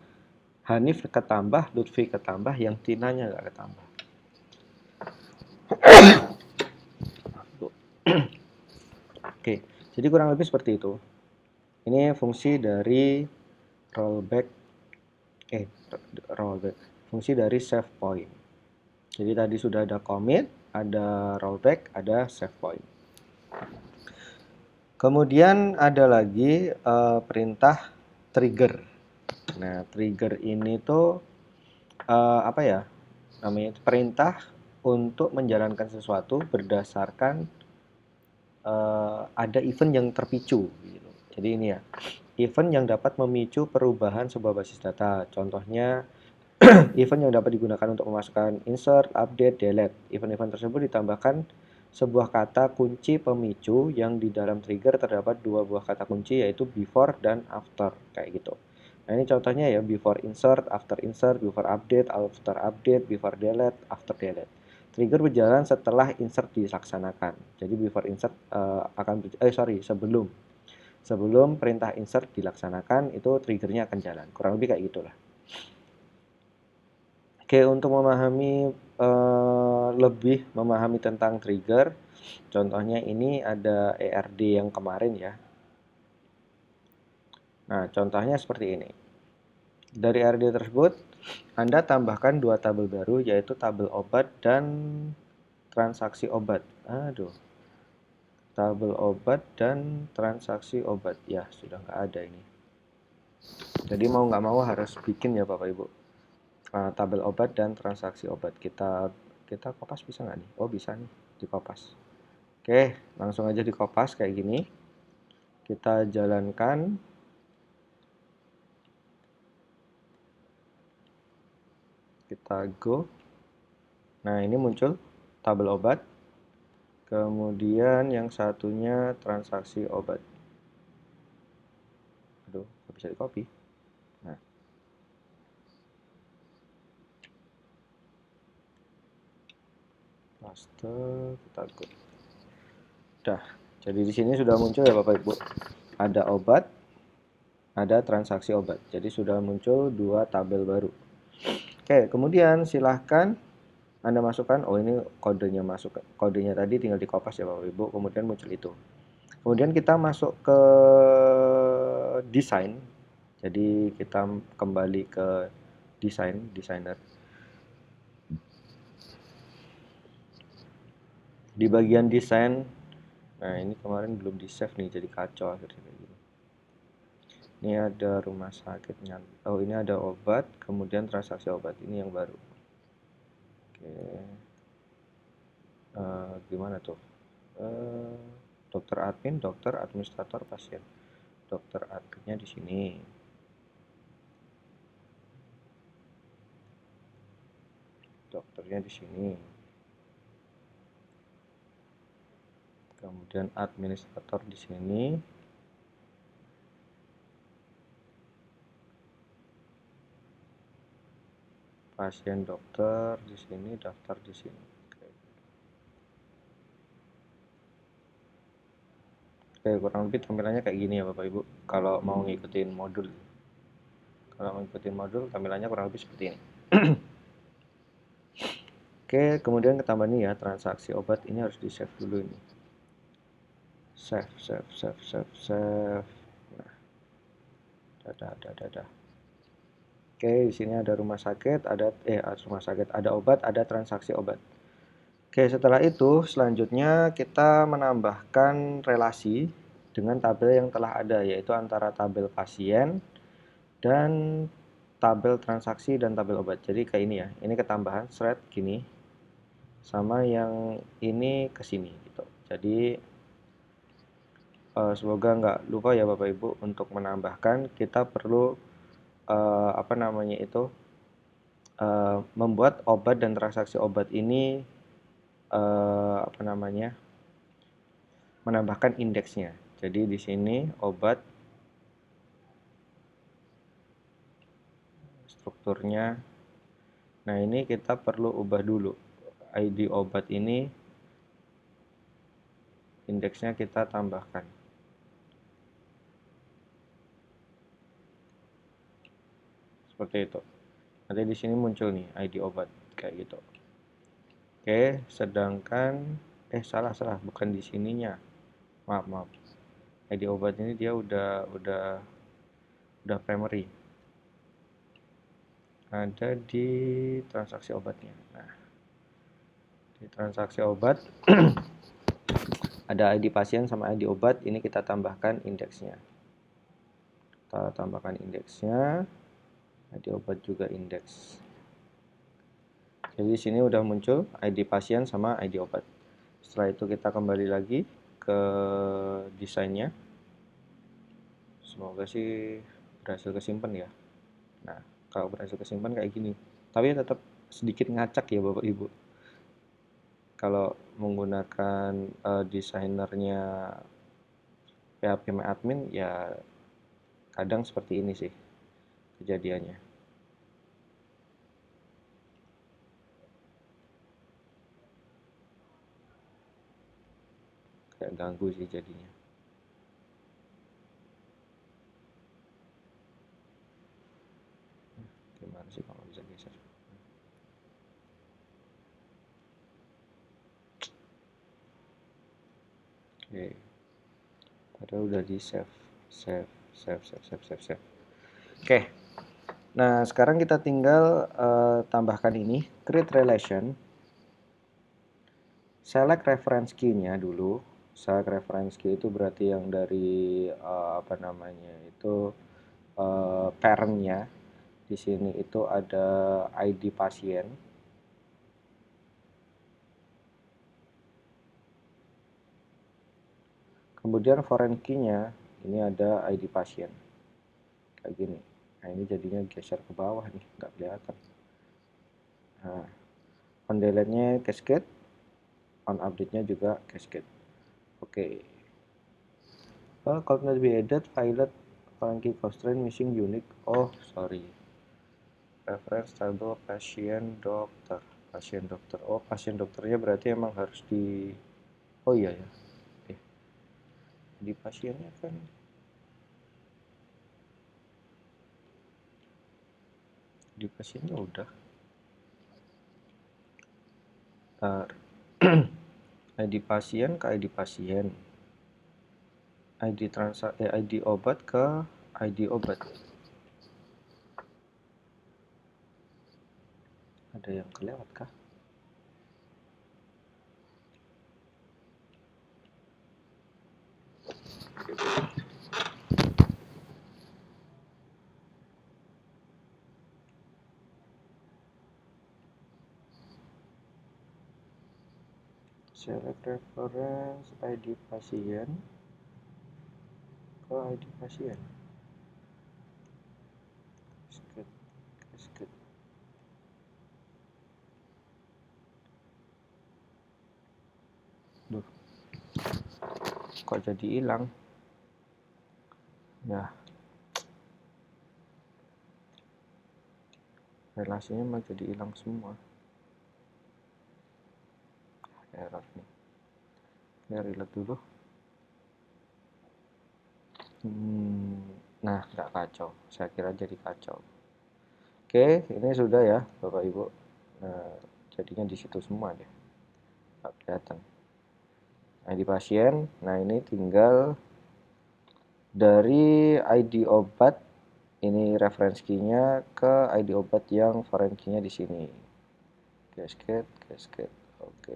Hanif ketambah, Lutfi ketambah, yang Tinanya nggak ketambah. Oke, jadi kurang lebih seperti itu. Ini fungsi dari rollback, fungsi dari save point. Jadi tadi sudah ada commit, ada rollback, ada save point. Kemudian ada lagi perintah trigger. Nah, trigger ini tuh apa ya? Namanya itu perintah untuk menjalankan sesuatu berdasarkan ada event yang terpicu gitu. Jadi ini ya, event yang dapat memicu perubahan sebuah basis data. Contohnya event yang dapat digunakan untuk memasukkan insert, update, delete. Event-event tersebut ditambahkan sebuah kata kunci pemicu yang di dalam trigger terdapat 2 buah kata kunci, yaitu before dan after kayak gitu. Nah, ini contohnya ya, before insert, before update, after update, before delete, after delete. Trigger berjalan setelah insert dilaksanakan. Jadi before insert sebelum perintah insert dilaksanakan itu triggernya akan jalan. Kurang lebih kayak gitulah. Oke, untuk memahami lebih memahami tentang trigger, contohnya ini ada ERD yang kemarin ya. Nah, contohnya seperti ini. Dari ERD tersebut, Anda tambahkan dua tabel baru, yaitu tabel obat dan transaksi obat. Aduh, tabel obat dan transaksi obat. Ya, sudah nggak ada ini. Jadi mau nggak mau harus bikin ya Bapak Ibu. Tabel obat dan transaksi obat. Kita kopas bisa nggak nih? Oh bisa nih, di kopas. Oke, langsung aja di kopas kayak gini. Kita jalankan. Kita go. Nah, ini muncul tabel obat. Kemudian yang satunya transaksi obat. Aduh, nggak bisa di copy. Nah, paste, kita go. Udah, jadi di sini sudah muncul ya Bapak Ibu. Ada obat, ada transaksi obat. Jadi sudah muncul dua tabel baru. Oke, kemudian silahkan Anda masukkan, oh ini kodenya masuk, kodenya tadi tinggal di kopas ya Bapak Ibu, kemudian muncul itu. Kemudian kita masuk ke desain, jadi kita kembali ke desainer. Di bagian desain, nah ini kemarin belum di save nih, jadi kacau akhirnya kayak gini. Ini ada rumah sakitnya, oh ini ada obat, kemudian transaksi obat, ini yang baru. Oke. Gimana tuh? Dokter admin, dokter administrator pasien. Dokter adminnya di sini. Dokternya di sini. Kemudian administrator di sini. Pasien dokter di sini, daftar di sini. Oke, kurang lebih tampilannya kayak gini ya Bapak Ibu. Kalau mau ngikutin modul. Kalau mau ngikutin modul, tampilannya kurang lebih seperti ini. Oke, kemudian ketambah nih ya, transaksi obat ini harus di-save dulu ini. Save. Nah, dadah. Oke, di sini ada rumah sakit, ada obat, ada transaksi obat. Oke, setelah itu selanjutnya kita menambahkan relasi dengan tabel yang telah ada, yaitu antara tabel pasien dan tabel transaksi dan tabel obat. Jadi kayak ini ya, ini ketambahan thread gini, sama yang ini ke sini gitu. Jadi semoga nggak lupa ya Bapak Ibu untuk menambahkan, kita perlu membuat obat dan transaksi obat ini menambahkan indeksnya. Jadi di sini obat, strukturnya. Nah, ini kita perlu ubah dulu. ID obat ini indeksnya kita tambahkan. Seperti itu. Nanti di sini muncul nih ID obat kayak gitu. Oke, sedangkan salah, bukan di sininya. Maaf. ID obat ini dia udah primary. Ada di transaksi obatnya. Nah, di transaksi obat ada ID pasien sama ID obat, ini kita tambahkan indeksnya. Kita tambahkan indeksnya, ID obat juga indeks. Jadi di sini udah muncul ID pasien sama ID obat. Setelah itu kita kembali lagi ke desainnya. Semoga sih berhasil kesimpan ya. Nah, kalau berhasil kesimpan kayak gini. Tapi tetap sedikit ngacak ya Bapak Ibu. Kalau menggunakan desainernya PHP admin ya kadang seperti ini sih kejadiannya. Kayak ganggu sih jadinya. Gimana sih kalau bisa geser? Oke, padahal udah di save. Oke, nah sekarang kita tinggal tambahkan ini, create relation. Select reference key-nya dulu. Select reference key itu berarti yang dari apa namanya itu parent-nya. Di sini itu ada ID pasien. Kemudian foreign key-nya ini ada ID pasien. Kayak gini. Nah, ini jadinya geser ke bawah nih, nggak kelihatan. Nah, on delete-nya cascade, on update-nya juga cascade. Oke. Could not be added, pilot, foreign key constraint, missing unique. Oh, sorry. Reference table pasien dokter. Pasien dokter. Oh, pasien dokternya berarti emang harus di. Oh iya ya. Di pasiennya kan. Di pasiennya udah. ID pasien ke ID pasien. ID obat ke ID obat. Ada yang kelewat kah? Select reference ID pasien ke ID pasien. Skip. Duh, kok jadi hilang? Nah, relasinya mah jadi hilang semua. Error nih. Ya, reload dulu. Nah, nggak kacau. Saya kira jadi kacau. Oke, ini sudah ya, Bapak Ibu. Nah, jadinya di situ semua deh. Nggak kelihatan. ID pasien. Nah, ini tinggal dari ID obat. Ini reference key-nya ke ID obat yang foreign key-nya di sini. Cascade. Oke.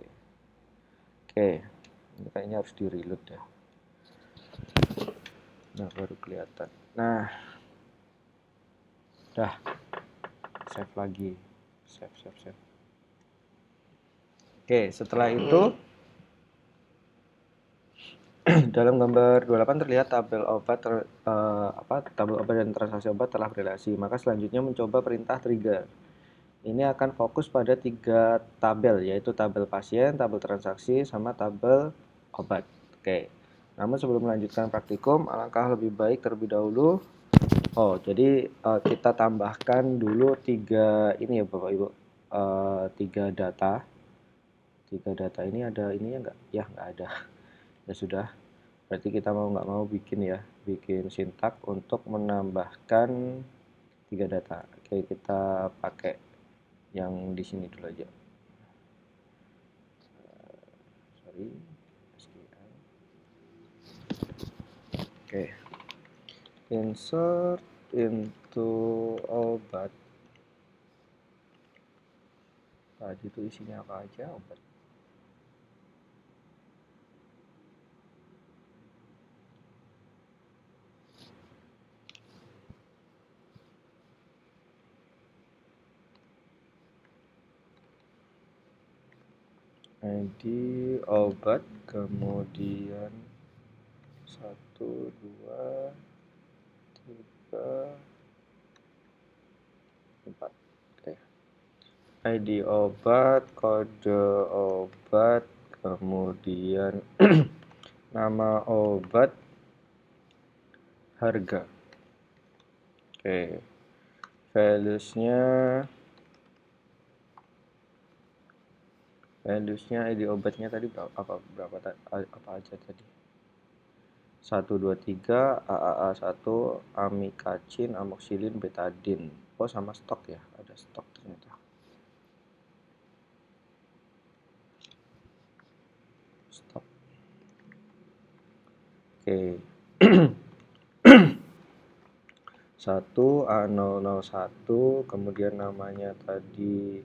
Ini kayaknya harus di reload ya. Nah, baru kelihatan. Nah, dah. Save lagi. Save. Oke, setelah itu dalam gambar 28 terlihat tabel obat tabel obat dan transaksi obat telah berelasi. Maka selanjutnya mencoba perintah trigger. Ini akan fokus pada 3 tabel, yaitu tabel pasien, tabel transaksi, sama tabel obat. Oke. Namun sebelum melanjutkan praktikum, alangkah lebih baik terlebih dahulu. Oh, jadi kita tambahkan dulu 3 ini ya Bapak Ibu. 3 data. 3 data ini ada ininya enggak? Ya, enggak ada. Ya sudah. Berarti kita mau nggak mau bikin sintak untuk menambahkan 3 data. Oke, kita pakai yang di sini dulu aja. Sorry. Oke. Insert into obat. Tadi itu isinya apa aja? Obat. ID obat, kemudian 1, 2, 3, 4. Oke. ID obat, kode obat, kemudian nama obat, harga. Oke. Valuesnya ID obatnya tadi berapa aja tadi? 1, 2, 3, AAA1, amikacin, amoxicillin, betadine. Oh, sama stok ya, ada stok ternyata. Stok. Oke. 1A001, kemudian namanya tadi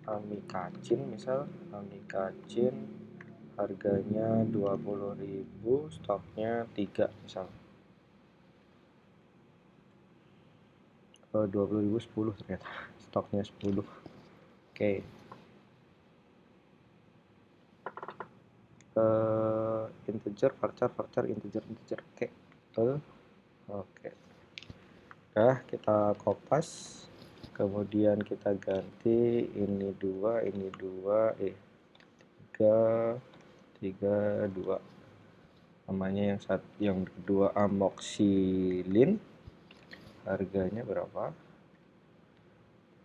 amikacin, misal amikacin, harganya 20.000, stoknya 3 misal. 20.000 10 ternyata. Stoknya 10. Oke. Integer, varchar, integer. Oke. Oke. Udah, kita kopas. Kemudian kita ganti ini 2, 3, 2. Namanya yang kedua amoksilin. Harganya berapa?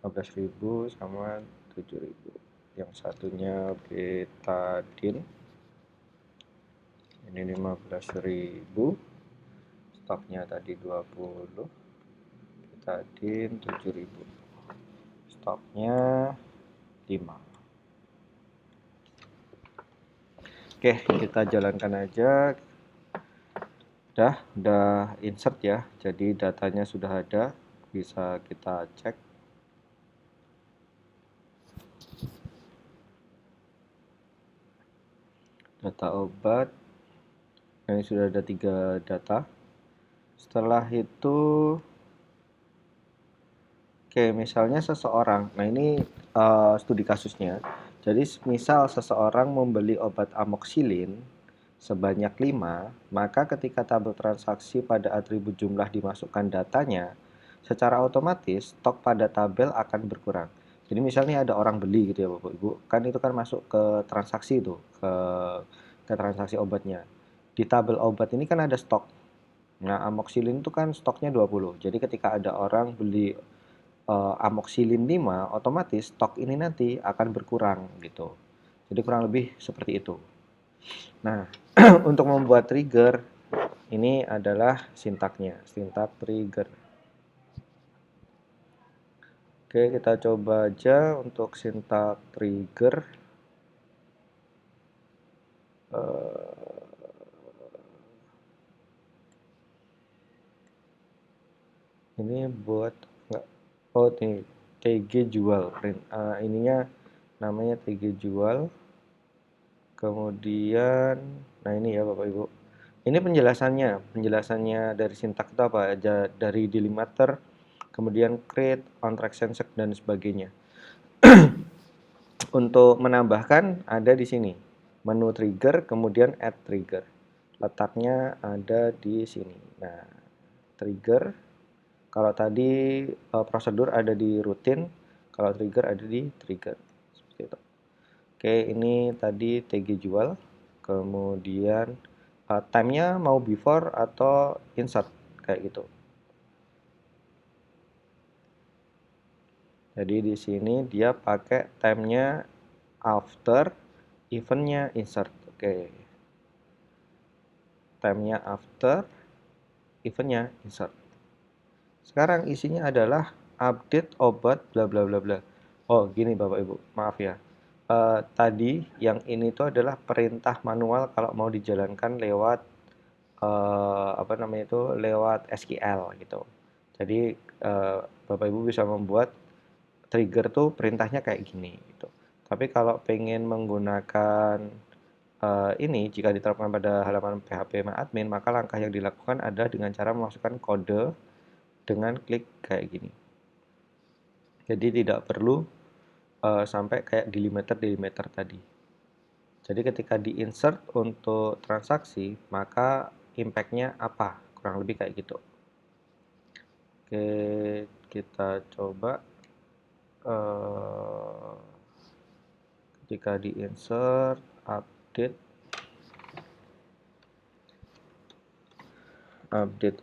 15.000 sama 7.000. Yang satunya betadin. Ini 15.000. Stoknya tadi 20. Betadin 7.000. Stoknya 5. Oke, kita jalankan aja. Udah insert ya. Jadi datanya sudah ada, bisa kita cek. Data obat. Ini sudah ada 3 data. Setelah itu, oke, misalnya seseorang. Nah, ini studi kasusnya. Jadi misal seseorang membeli obat amoksilin sebanyak 5, maka ketika tabel transaksi pada atribut jumlah dimasukkan datanya, secara otomatis stok pada tabel akan berkurang. Jadi misalnya ada orang beli gitu ya Bapak Ibu, kan itu kan masuk ke transaksi itu, ke transaksi obatnya. Di tabel obat ini kan ada stok. Nah, amoksilin itu kan stoknya 20. Jadi ketika ada orang beli amoksilin 5, otomatis stok ini nanti akan berkurang gitu. Jadi kurang lebih seperti itu. Nah, untuk membuat trigger, ini adalah sintaknya, sintak trigger. Oke, kita coba aja untuk sintak trigger. Ini buat enggak? Oh, ini TG jual. Ininya namanya TG jual. Kemudian, nah ini ya Bapak Ibu. Ini penjelasannya dari sintak itu apa aja, dari delimiter, kemudian create, on track sensor dan sebagainya. Untuk menambahkan ada di sini, menu trigger, kemudian add trigger. Letaknya ada di sini. Nah, trigger, kalau tadi prosedur ada di rutin, kalau trigger ada di trigger. Seperti itu. Oke, ini tadi TG jual. Kemudian time-nya mau before atau insert kayak gitu. Jadi di sini dia pakai time-nya after, event-nya insert. Oke. Time-nya after, event-nya insert. Sekarang isinya adalah update obat bla bla bla bla. Oh, gini Bapak Ibu, maaf ya. Tadi yang ini tuh adalah perintah manual kalau mau dijalankan lewat apa namanya itu, lewat SQL gitu. Jadi Bapak Ibu bisa membuat trigger tuh perintahnya kayak gini gitu. Tapi kalau pengen menggunakan ini jika diterapkan pada halaman PHP admin, maka langkah yang dilakukan adalah dengan cara memasukkan kode dengan klik kayak gini. Jadi tidak perlu sampai kayak delimiter tadi. Jadi ketika di insert untuk transaksi, maka impact-nya apa? Kurang lebih kayak gitu. Oke, kita coba ketika di insert, update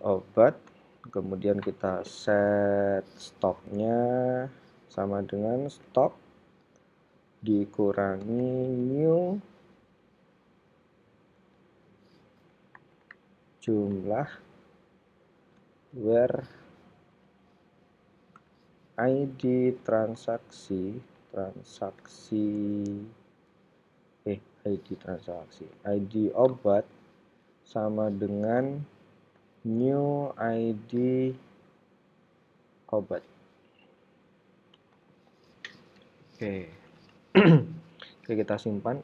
obat, kemudian kita set stoknya sama dengan stok dikurangi new jumlah where ID ID obat sama dengan new ID obat. Oke. Oke, kita simpan.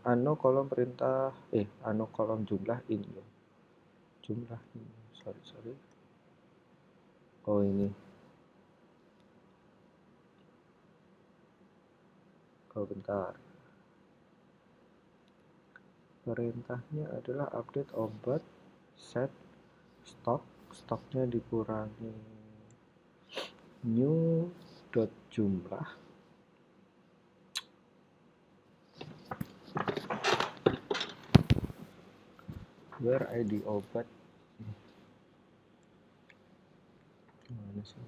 Ano kolom perintah, ano kolom jumlah ini. Jumlah ini. Sorry. Oh, ini. Oh, bentar. Perintahnya adalah update obat, set stok, stoknya dikurangi new dot jumlah where ID obat. Gimana sih?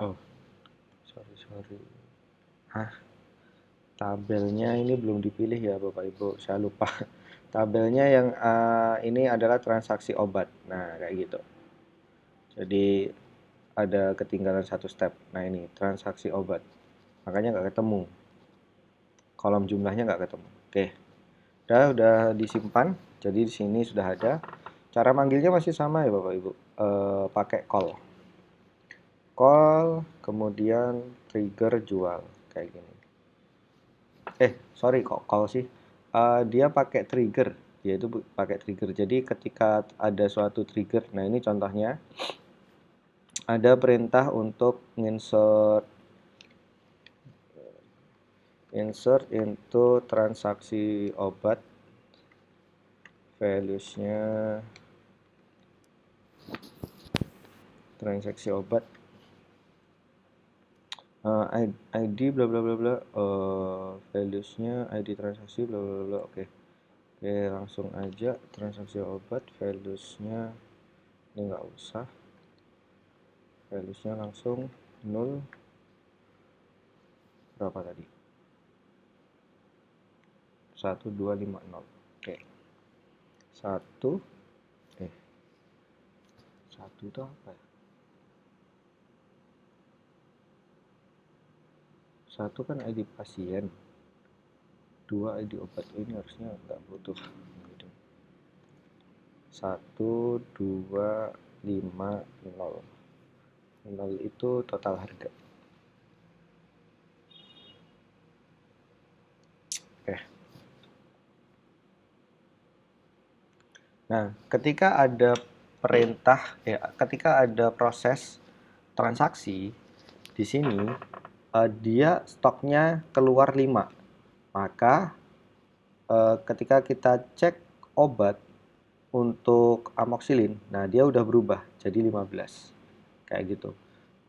Oh, sorry. Tabelnya ini belum dipilih ya Bapak Ibu, saya lupa. Tabelnya yang ini adalah transaksi obat. Nah, kayak gitu. Jadi ada ketinggalan satu step. Nah, ini transaksi obat. Makanya nggak ketemu. Kolom jumlahnya nggak ketemu. Oke. Udah disimpan. Jadi di sini sudah ada. Cara manggilnya masih sama ya Bapak Ibu. Pakai call. Call, kemudian trigger jual kayak gini. Sorry kok call sih. Dia pakai trigger, yaitu pakai trigger. Jadi ketika ada suatu trigger, nah ini contohnya ada perintah untuk insert into transaksi obat, values-nya transaksi obat, ID bla bla bla bla, values-nya ID transaksi bla bla bla. Oke, langsung aja transaksi obat, values-nya ini nggak usah, values-nya langsung 0. Berapa tadi? 1250. Oke. 1 itu apa ya? 1 kan ID pasien. 2 ID obat. Ini harusnya nggak butuh. 1 2 5 0. 0 itu total harga. Oke. Nah, ketika ada perintah ketika ada proses transaksi di sini, dia stoknya keluar 5. Maka ketika kita cek obat untuk amoxicillin, nah dia udah berubah jadi 15 kayak gitu.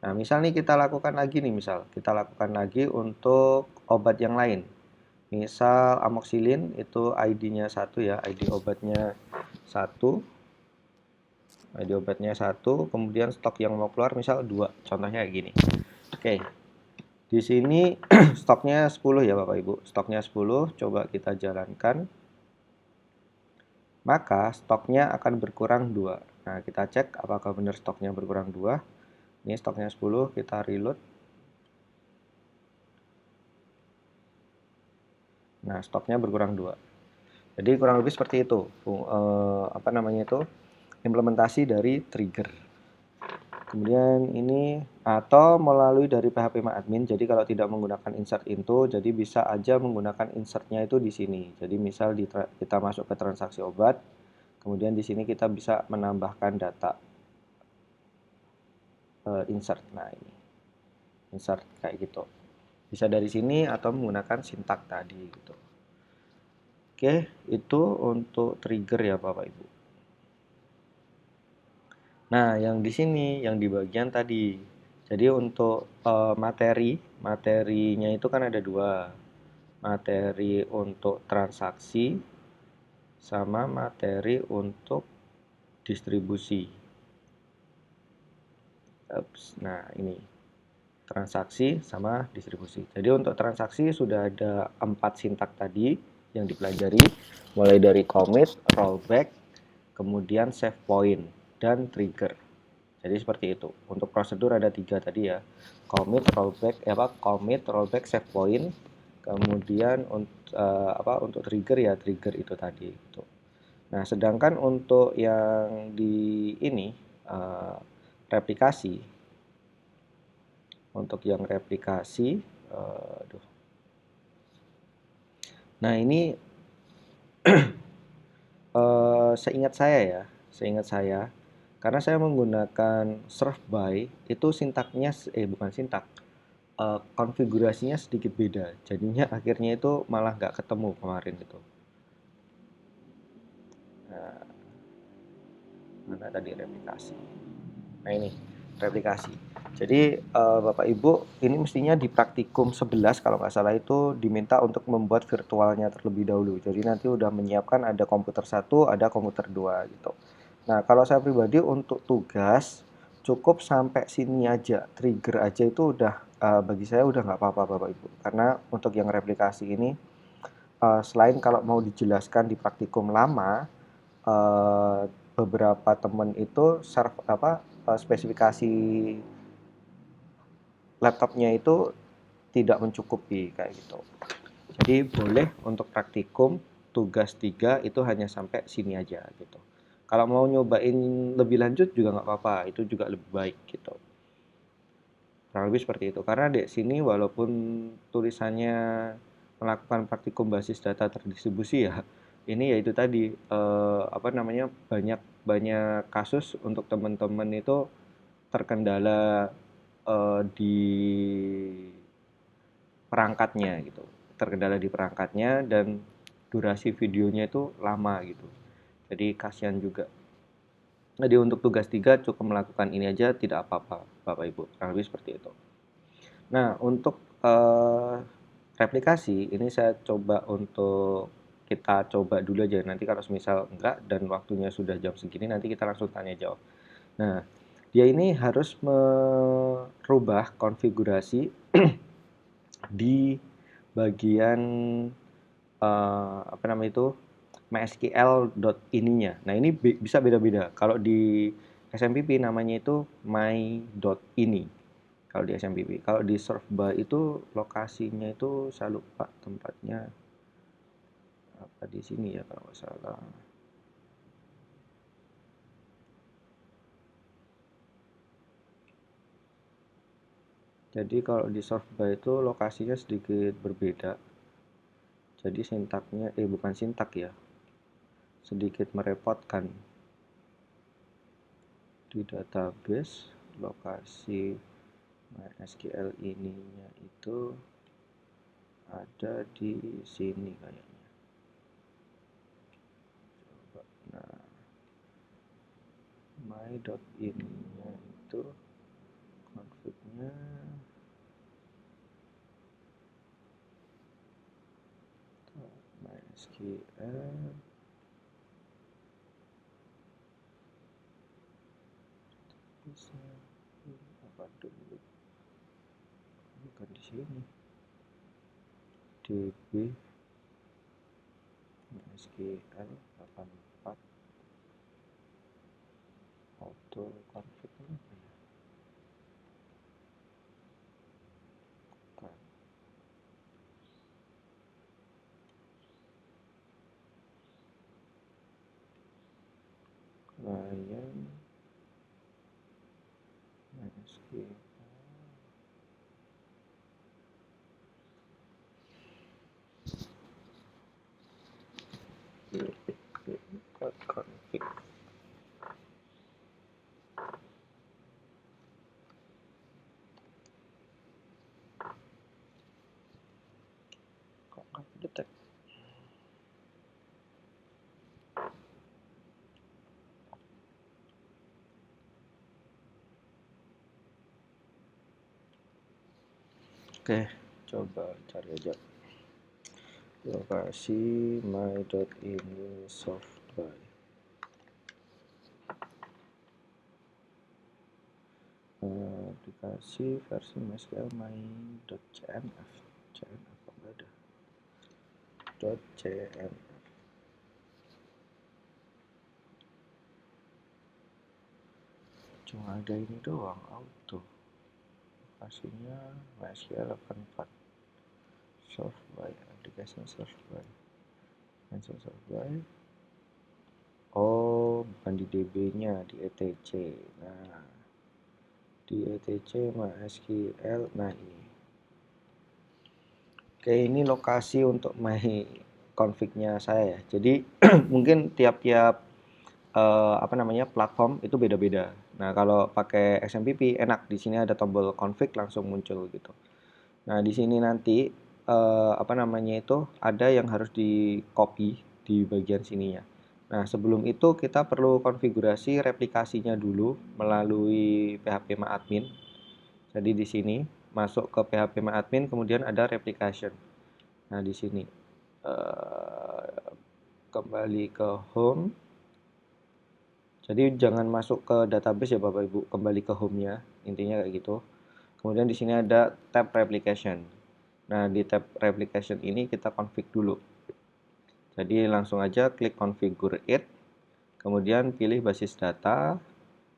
Nah, misal nih kita lakukan lagi untuk obat yang lain. Misal amoxicillin itu ID-nya 1 ya, ID obatnya 1, kemudian stok yang mau keluar misal 2, contohnya kayak gini. Oke. Di sini stoknya 10 ya Bapak Ibu. Stoknya 10, coba kita jalankan. Maka stoknya akan berkurang 2. Nah, kita cek apakah benar stoknya berkurang 2. Ini stoknya 10, kita reload. Nah, stoknya berkurang 2. Jadi kurang lebih seperti itu. Implementasi dari trigger. Kemudian ini atau melalui dari PHP admin. Jadi kalau tidak menggunakan insert into, jadi bisa aja menggunakan insertnya itu di sini. Jadi misal kita masuk ke transaksi obat, kemudian di sini kita bisa menambahkan data insert. Nah, ini insert kayak gitu. Bisa dari sini atau menggunakan sintak tadi gitu. Oke, itu untuk trigger ya Bapak Ibu. Nah, yang di sini, yang di bagian tadi. Jadi untuk materinya itu kan ada 2. Materi untuk transaksi sama materi untuk distribusi. Nah, ini transaksi sama distribusi. Jadi untuk transaksi sudah ada 4 sintak tadi yang dipelajari, mulai dari commit, rollback, kemudian save point, dan trigger. Jadi seperti itu. Untuk prosedur ada 3 tadi ya. Commit, rollback, save point. Kemudian untuk trigger ya trigger itu tadi itu. Nah, sedangkan untuk yang di ini eh, replikasi, untuk yang replikasi, aduh. Nah, ini seingat saya, karena saya menggunakan serve by itu sintaknya bukan sintak, konfigurasinya sedikit beda. Jadinya akhirnya itu malah nggak ketemu kemarin itu. Nah, mana tadi replikasi? Nah ini replikasi. Jadi Bapak Ibu ini mestinya di praktikum 11 kalau nggak salah itu diminta untuk membuat virtualnya terlebih dahulu. Jadi nanti udah menyiapkan ada komputer 1, ada komputer 2 gitu. Nah kalau saya pribadi untuk tugas cukup sampai sini aja, trigger aja itu udah bagi saya udah nggak apa-apa Bapak Ibu. Karena untuk yang replikasi ini selain kalau mau dijelaskan di praktikum lama, uh, beberapa temen itu spesifikasi laptopnya itu tidak mencukupi kayak gitu. Jadi boleh untuk praktikum tugas 3 itu hanya sampai sini aja gitu. Kalau mau nyobain lebih lanjut juga nggak apa-apa, itu juga lebih baik gitu. Kurang lebih seperti itu. Karena di sini walaupun tulisannya melakukan praktikum basis data terdistribusi ya, ini yaitu tadi banyak banyak kasus untuk teman-teman itu terkendala di perangkatnya gitu, terkendala di perangkatnya dan durasi videonya itu lama gitu. Jadi kasihan juga. Jadi untuk tugas 3 cukup melakukan ini aja tidak apa-apa Bapak Ibu, kurang lebih seperti itu. Nah, untuk replikasi ini saya coba untuk kita coba dulu aja. Nanti kalau misal enggak dan waktunya sudah jam segini nanti kita langsung tanya jawab. Nah, dia ini harus merubah konfigurasi di bagian apa namanya itu MySQL ininya. Nah, ini bisa beda-beda. Kalau di SMPP namanya itu my.ini. Kalau di SMPP, kalau di serve by itu lokasinya itu saya lupa tempatnya apa di sini ya kalau nggak salah. Jadi kalau di serve by itu lokasinya sedikit berbeda. Jadi sintaknya bukan sintak ya, sedikit merepotkan. Di database lokasi MySQL ininya itu ada di sini kayaknya. Coba. Nah, my.ininya itu config-nya MySQL bisa apa dulu, bukan di sini, db MySQL 84 auto config apa ya, bukan. Client MySQL config. Kok nggak detect? Oke, coba cari aja lokasi my.ini software. Aplikasi versi MySQL my.cnf. cnf apa enggak ada? .cnf. cuma ada ini doang, auto lokasinya MySQL 84 serve by application serve by mention serve by. Oh, bukan di DB nya, di ETC. Nah, di ETC MySQL. Nah, ini oke, ini lokasi untuk my config-nya saya ya. Jadi mungkin tiap-tiap platform itu beda-beda. Nah, kalau pakai XMPP enak, di sini ada tombol config langsung muncul gitu. Nah, di sini nanti ada yang harus di copy di bagian sininya. Nah, sebelum itu kita perlu konfigurasi replikasinya dulu melalui phpMyAdmin. Jadi di sini masuk ke phpMyAdmin, kemudian ada replication. Nah, di sini kembali ke home. Jadi jangan masuk ke database ya Bapak Ibu, kembali ke home-nya, intinya kayak gitu. Kemudian di sini ada tab replication. Nah, di tab replication ini kita config dulu. Jadi langsung aja klik configure it, kemudian pilih basis data.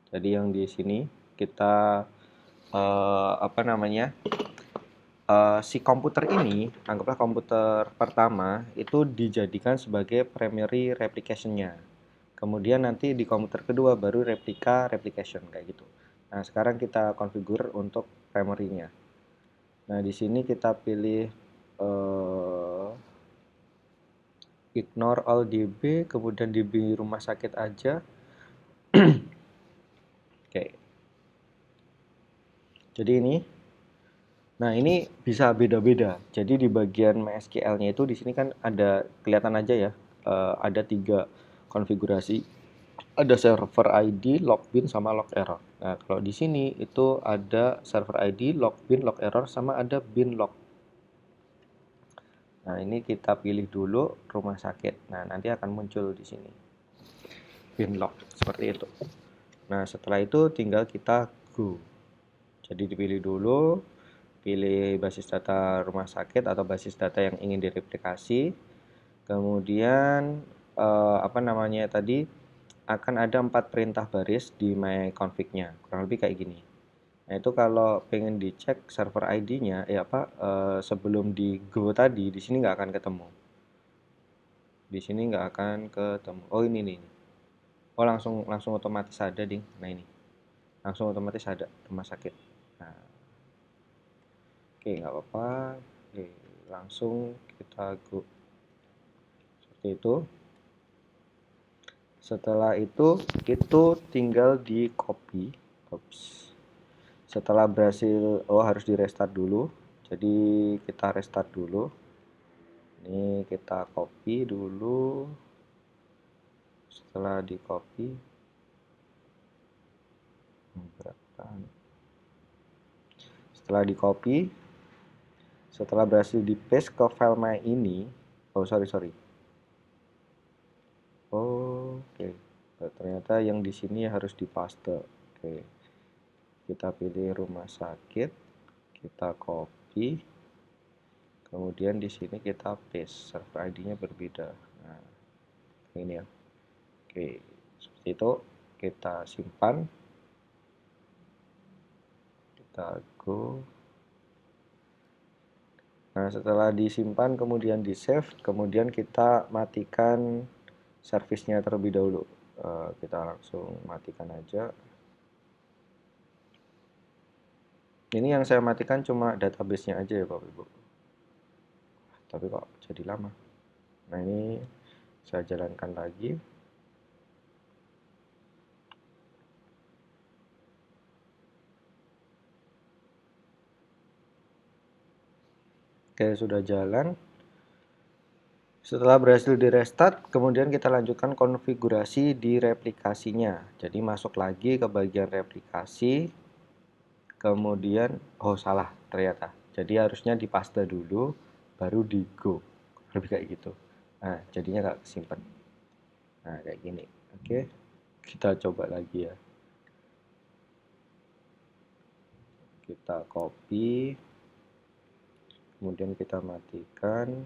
Jadi yang di sini kita si komputer ini, anggaplah komputer pertama itu dijadikan sebagai primary replication-nya. Kemudian nanti di komputer kedua baru replication kayak gitu. Nah, sekarang kita configure untuk primary-nya. Nah, di sini kita pilih ignore all DB, kemudian DB rumah sakit aja. Oke. Jadi ini, nah ini bisa beda-beda. Jadi di bagian MySQL-nya itu di sini kan ada kelihatan aja ya, ada 3 konfigurasi. Ada server ID, login, sama log error. Nah, kalau di sini itu ada server ID, login, log error, sama ada bin log. Nah, ini kita pilih dulu rumah sakit. Nah, nanti akan muncul di sini bin log seperti itu. Nah, setelah itu tinggal kita go. Jadi dipilih dulu, pilih basis data rumah sakit atau basis data yang ingin direplikasi. Kemudian tadi akan ada 4 perintah baris di my config-nya, kurang lebih kayak gini. Nah, itu kalau pengen dicek server ID-nya sebelum di go tadi, di sini nggak akan ketemu. Di sini nggak akan ketemu. Oh, ini nih. Oh, langsung otomatis ada, ding. Nah, ini. Langsung otomatis ada rumah sakit. Nah, oke, nggak apa-apa. Oke, langsung kita go. Seperti itu. Setelah itu tinggal di copy. Setelah berhasil, harus di restart dulu. Jadi kita restart dulu. Ini kita copy dulu. Setelah di copy, setelah berhasil di paste ke file my ini, sorry. Oke. Ternyata yang di sini harus dipaste. Oke. Kita pilih rumah sakit, kita copy, kemudian di sini kita paste, server ID-nya berbeda. Nah, ini ya. Oke, seperti itu. Kita simpan, kita go. Nah, setelah disimpan kemudian di save, kemudian kita matikan servisnya terlebih dahulu. Kita langsung matikan aja. Ini yang saya matikan cuma database-nya aja ya Bapak Ibu. Tapi kok jadi lama. Nah, ini saya jalankan lagi. Oke, sudah jalan. Setelah berhasil di restart, kemudian kita lanjutkan konfigurasi di replikasinya. Jadi masuk lagi ke bagian replikasi, kemudian salah ternyata. Jadi harusnya dipaste dulu, baru di go. Lebih kayak gitu. Nah, jadinya nggak kesimpan. Nah, kayak gini. Oke, kita coba lagi ya. Kita copy, kemudian kita matikan.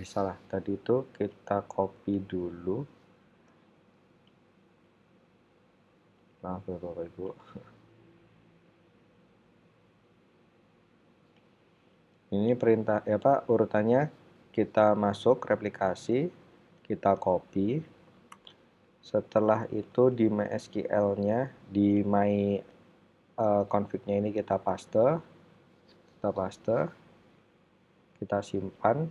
salah, tadi itu kita copy dulu. Maaf ya Bapak Ibu. Ini perintah urutannya, kita masuk replikasi, kita copy. Setelah itu di MySQL-nya, di my config-nya ini kita paste, kita simpan.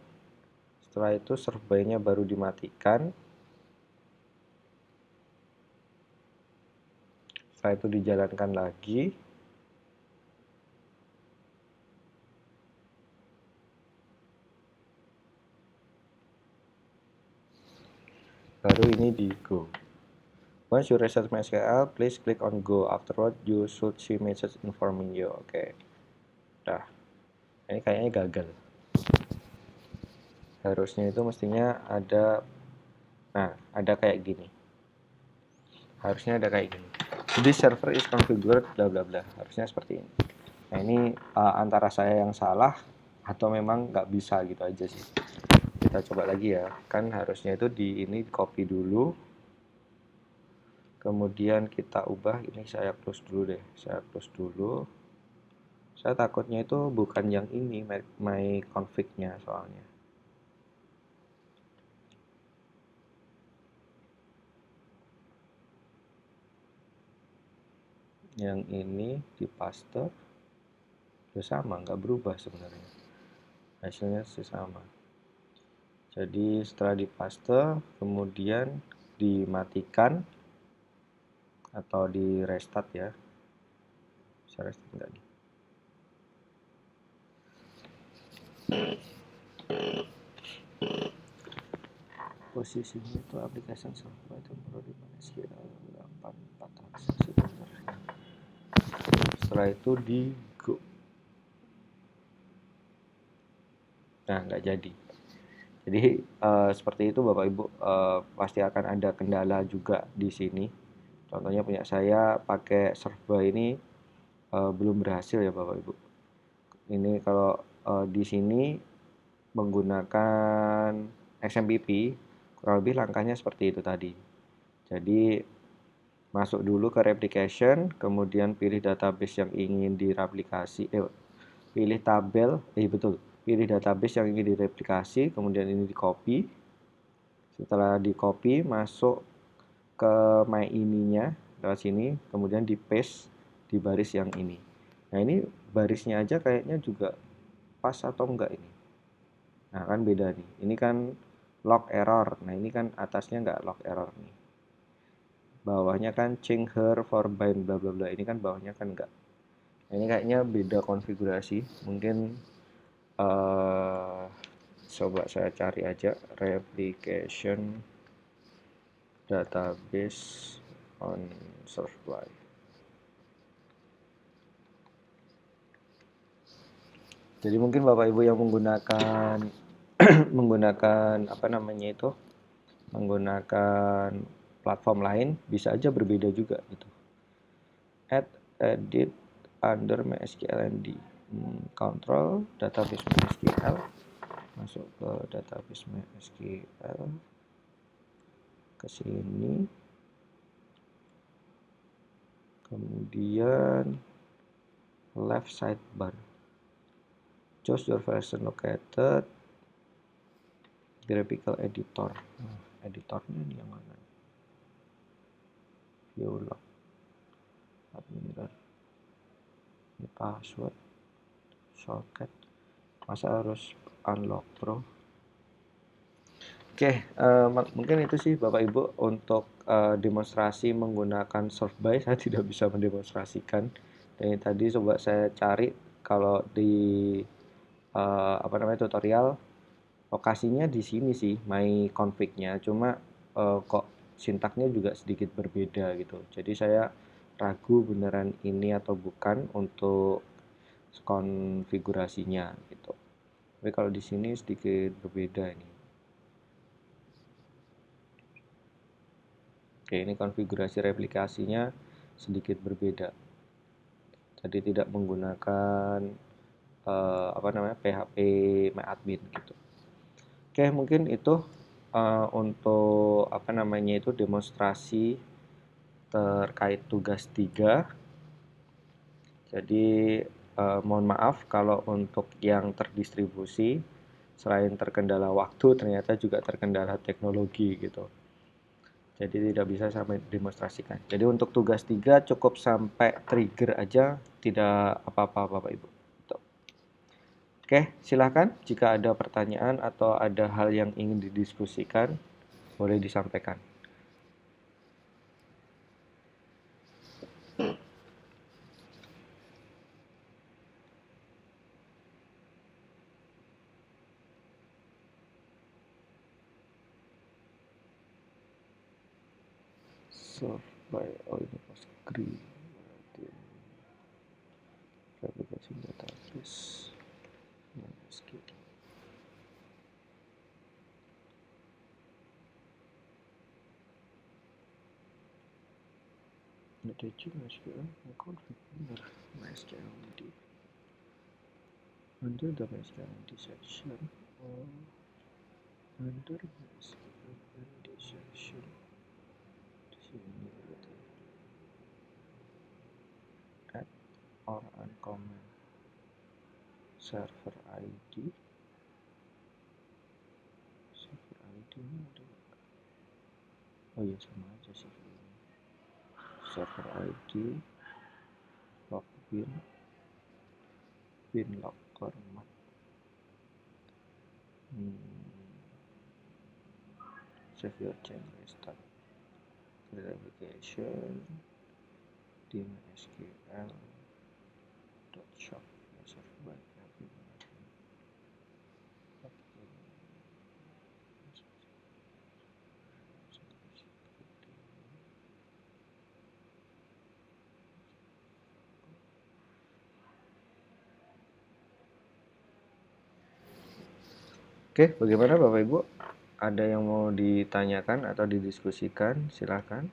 Setelah itu survey-nya baru dimatikan. Setelah itu dijalankan lagi. Baru ini di go. Once you reset MySQL, please click on go. Afterward, you should see message informing you. Oke. Nah, ini kayaknya gagal. Harusnya itu mestinya ada, nah, ada kayak gini. Harusnya ada kayak gini. This server is configured bla bla bla. Harusnya seperti ini. Nah, ini antara saya yang salah atau memang nggak bisa gitu aja sih. Kita coba lagi ya. Kan harusnya itu di ini copy dulu. Kemudian kita ubah, ini saya close dulu deh. Saya close dulu. Saya takutnya itu bukan yang ini, my config-nya soalnya. Yang ini di paste, ya sama, nggak berubah sebenarnya. Hasilnya sih sama. Jadi setelah di paste, kemudian dimatikan atau di restart ya. Bisa restart nggak nih? Posisinya itu application software itu perlu di MySQL 84 setelah itu di go. Nah, nggak jadi. Jadi seperti itu Bapak Ibu, pasti akan ada kendala juga di sini. Contohnya punya saya pakai server ini belum berhasil ya Bapak Ibu. Ini kalau di sini menggunakan XMPP, kurang lebih langkahnya seperti itu tadi. Jadi masuk dulu ke replication, kemudian pilih database yang ingin direplikasi, pilih tabel, pilih database yang ingin direplikasi, kemudian ini di copy. Setelah di copy, masuk ke my ininya lewat sini, kemudian di paste di baris yang ini. Nah, ini barisnya aja kayaknya juga pas atau enggak ini. Nah, kan beda nih. Ini kan log error. Nah, ini kan atasnya enggak log error nih. Bawahnya kan change her for bind bla bla bla. Ini kan bawahnya kan enggak. Nah, ini kayaknya beda konfigurasi. Mungkin coba saya cari aja replication database on survey. Jadi mungkin Bapak Ibu yang menggunakan apa namanya itu, menggunakan platform lain bisa aja berbeda juga gitu. Add edit under MySQL control database MySQL, masuk ke database MySQL, ke sini, kemudian left sidebar, choose your version located, graphical editor. Nah, editornya ini yang mana? View log, admirer, ini password, socket, masa harus unlock pro. Oke, mungkin itu sih Bapak Ibu untuk demonstrasi menggunakan survey. Saya tidak bisa mendemonstrasikan. Dan tadi coba saya cari kalau di tutorial, lokasinya di sini sih my config-nya, cuma kok sintaknya juga sedikit berbeda gitu. Jadi saya ragu beneran ini atau bukan untuk konfigurasinya gitu. Tapi kalau di sini sedikit berbeda ini. Oke, ini konfigurasi replikasinya sedikit berbeda. Jadi tidak menggunakan PHP myadmin gitu. Oke, mungkin itu untuk demonstrasi terkait tugas 3. Jadi mohon maaf kalau untuk yang terdistribusi selain terkendala waktu ternyata juga terkendala teknologi gitu. Jadi tidak bisa sampai demonstrasikan. Jadi untuk tugas 3 cukup sampai trigger aja, tidak apa-apa Bapak Ibu. Oke, silahkan jika ada pertanyaan atau ada hal yang ingin didiskusikan, boleh disampaikan. Solved by Oliver Green. Replication database. Attaching MySQL config under MySQL ID. Under the MySQL ID section or under MySQL ID section. Di sini berarti add or uncomment server ID. Server ID ini ada. Oh iya, sama aja sih. Server ID login bin log format save your change restart verification di MySQL .shop server by Oke, bagaimana Bapak Ibu? Ada yang mau ditanyakan atau didiskusikan? Silakan.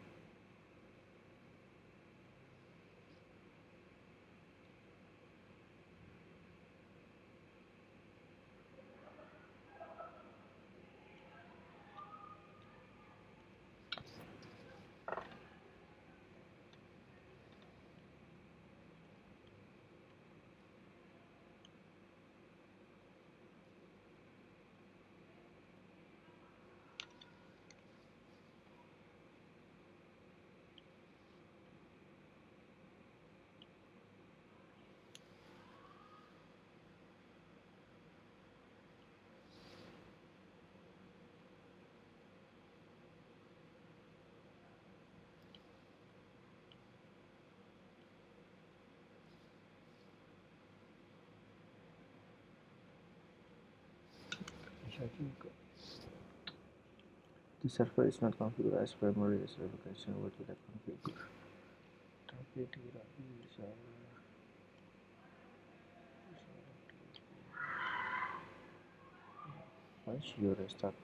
The server is not configured as primary as replication would tidak configure. Tapi tidak bisa. Once you restart,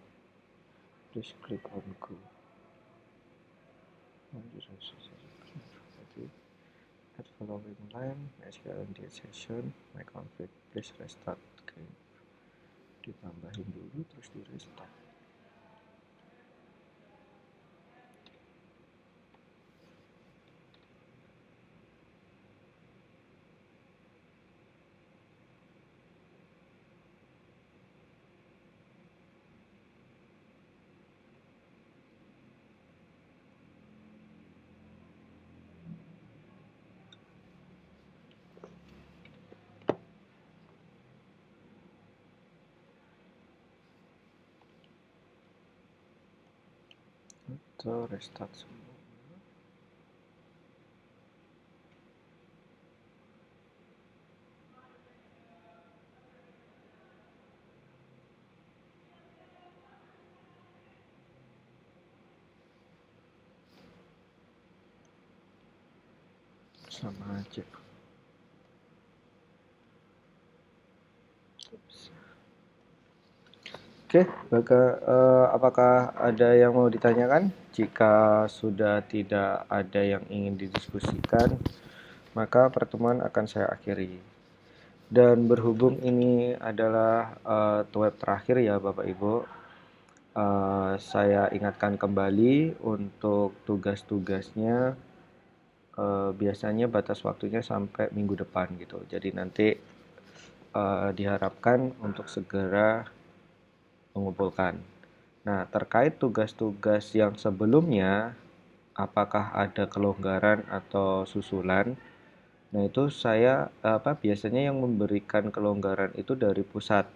please click on go. At following line, MySQL session, my config, please restart. Oke. Ditambahin dulu terus di restart. Atau restart semua. Sama aja. Oke, apakah ada yang mau ditanyakan? Jika sudah tidak ada yang ingin didiskusikan, maka pertemuan akan saya akhiri. Dan berhubung ini adalah web terakhir ya Bapak Ibu, saya ingatkan kembali untuk tugas-tugasnya, biasanya batas waktunya sampai minggu depan gitu. Jadi nanti diharapkan untuk segera mengumpulkan. Nah, terkait tugas-tugas yang sebelumnya, apakah ada kelonggaran atau susulan? Nah, itu saya biasanya yang memberikan kelonggaran itu dari pusat.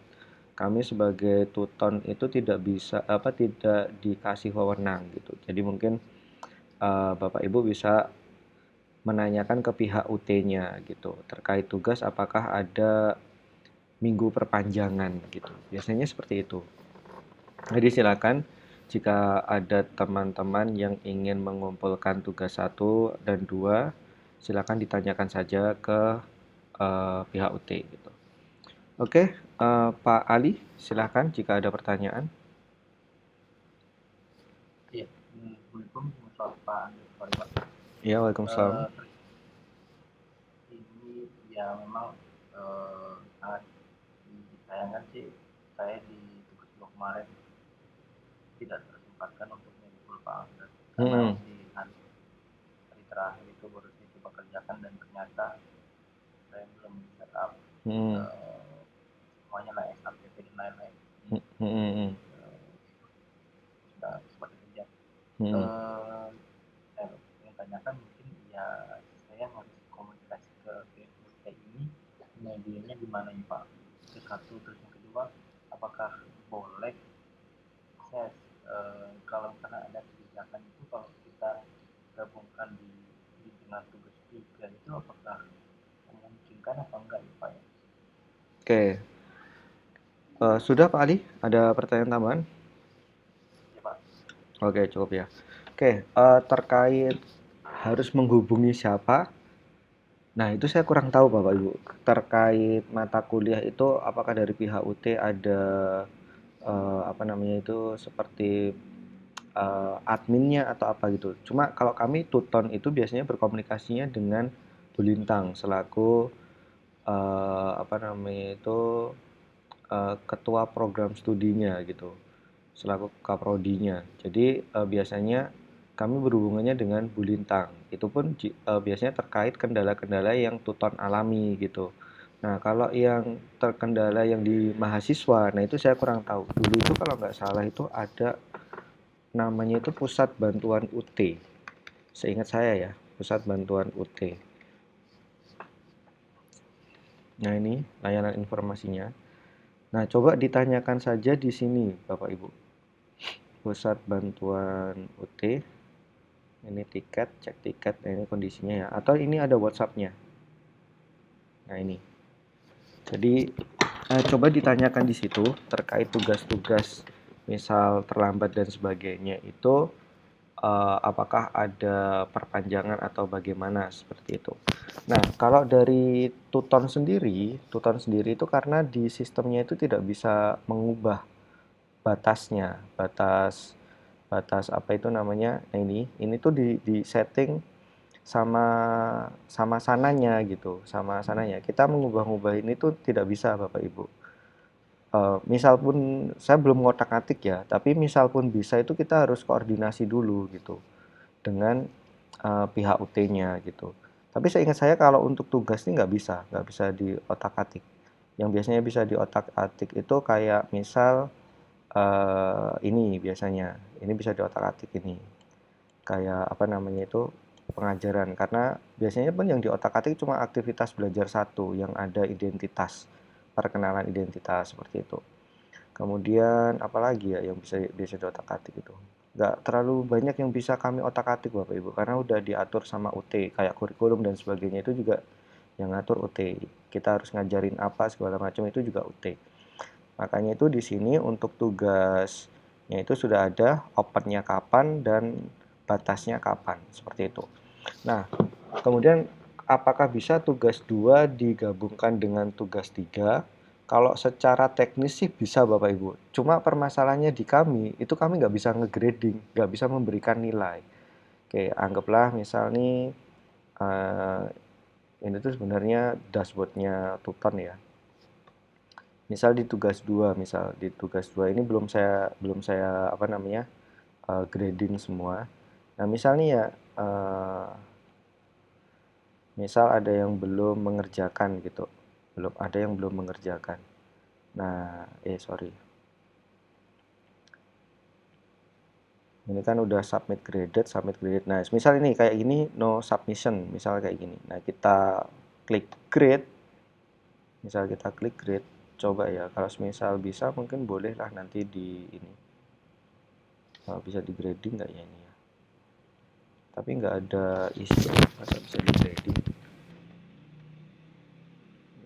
Kami sebagai tuton itu tidak dikasih wewenang gitu. Jadi mungkin Bapak Ibu bisa menanyakan ke pihak UT-nya gitu terkait tugas apakah ada minggu perpanjangan gitu. Biasanya seperti itu. Jadi silakan jika ada teman-teman yang ingin mengumpulkan tugas 1 dan 2, silakan ditanyakan saja ke pihak UT gitu. Oke, Pak Ali, silakan jika ada pertanyaan. Iya, Assalamualaikum Pak Andri, sorry Pak. Ya, Waalaikumsalam. Ini ya memang sangat disayangkan sih, saya di tugas dua kemarin tidak tersempatkan untuk mengumpul Pak Andri, karena Hmm, di hari terakhir itu baru saya coba kerjakan dan ternyata saya belum setup hmm, semuanya lah SAPP dan lain-lain. hmm, hmm, hmm, hmm, Sudah seperti kerja. hmm. Saya ingin tanyakan mungkin ya saya harus komunikasi ke BMUT ini medianya di mana ya Pak? Itu satu, terus yang kedua, apakah boleh saya kalau misalnya ada kebijakan itu kalau kita gabungkan di dengan tugas tiga itu apakah memungkinkan apa enggak ya Pak ya? Oke, sudah Pak Ali, ada pertanyaan tambahan? Ya Pak. Oke, cukup ya. Oke, terkait harus menghubungi siapa? Nah, itu saya kurang tahu Bapak Ibu. Terkait mata kuliah itu apakah dari pihak UT ada seperti adminnya atau apa gitu. Cuma kalau kami tuton itu biasanya berkomunikasinya dengan Bu Lintang selaku ketua program studinya gitu, selaku kaprodinya. Jadi biasanya kami berhubungannya dengan Bu Lintang. Itu pun biasanya terkait kendala-kendala yang tuton alami gitu. Nah, kalau yang terkendala yang di mahasiswa, nah itu saya kurang tahu. Dulu itu kalau nggak salah itu ada namanya itu Pusat Bantuan UT. Seingat saya ya, Pusat Bantuan UT. Nah, ini layanan informasinya. Nah, coba ditanyakan saja di sini, Bapak Ibu. Pusat Bantuan UT. Ini tiket, cek tiket, nah ini kondisinya ya. Atau ini ada WhatsApp-nya. Nah, ini. Jadi, coba ditanyakan di situ terkait tugas-tugas misal terlambat dan sebagainya itu apakah ada perpanjangan atau bagaimana seperti itu. Nah, kalau dari Tuton sendiri itu karena di sistemnya itu tidak bisa mengubah batasnya, batas batas apa itu namanya. Nah, ini tuh di setting sama sama sananya gitu, sama sananya. Kita mengubah-ubah ini tuh tidak bisa Bapak Ibu. Misal pun saya belum ngotak-atik ya, tapi misal pun bisa itu kita harus koordinasi dulu gitu dengan pihak UT-nya gitu. Tapi seingat saya kalau untuk tugas ini nggak bisa di otak-atik. Yang biasanya bisa di otak-atik itu kayak misal ini biasanya, ini bisa di otak-atik ini. Kayak apa namanya itu pengajaran karena biasanya pun yang di otak-atik cuma aktivitas belajar satu yang ada identitas, perkenalan identitas seperti itu. Kemudian apalagi ya yang bisa di otak-atik itu. Nggak terlalu banyak yang bisa kami otak-atik Bapak Ibu karena udah diatur sama UT kayak kurikulum dan sebagainya itu juga yang ngatur UT. Kita harus ngajarin apa segala macam itu juga UT. Makanya itu di sini untuk tugasnya itu sudah ada opennya kapan dan batasnya kapan seperti itu. Nah, kemudian apakah bisa tugas 2 digabungkan dengan tugas 3? Kalau secara teknis sih bisa Bapak Ibu. Cuma permasalahannya di kami, itu kami nggak bisa ngegrading, nggak bisa memberikan nilai. Oke, anggaplah misal nih eh, Ini tuh sebenarnya dashboardnya Tuton ya. Misal di tugas 2, misal di tugas 2 ini belum saya apa namanya grading semua. Nah, misalnya ya misal ada yang belum mengerjakan gitu. Belum ada yang belum mengerjakan. Nah, sorry. Ini kan udah submit graded, submit graded. Nah, misal ini kayak gini no submission, misal kayak gini. Nah, kita klik grade. Misal kita klik grade, coba ya kalau misal bisa mungkin bolehlah nanti di ini. Bisa di grading nggak ya ini ya? Tapi nggak ada isi, masa bisa di grading?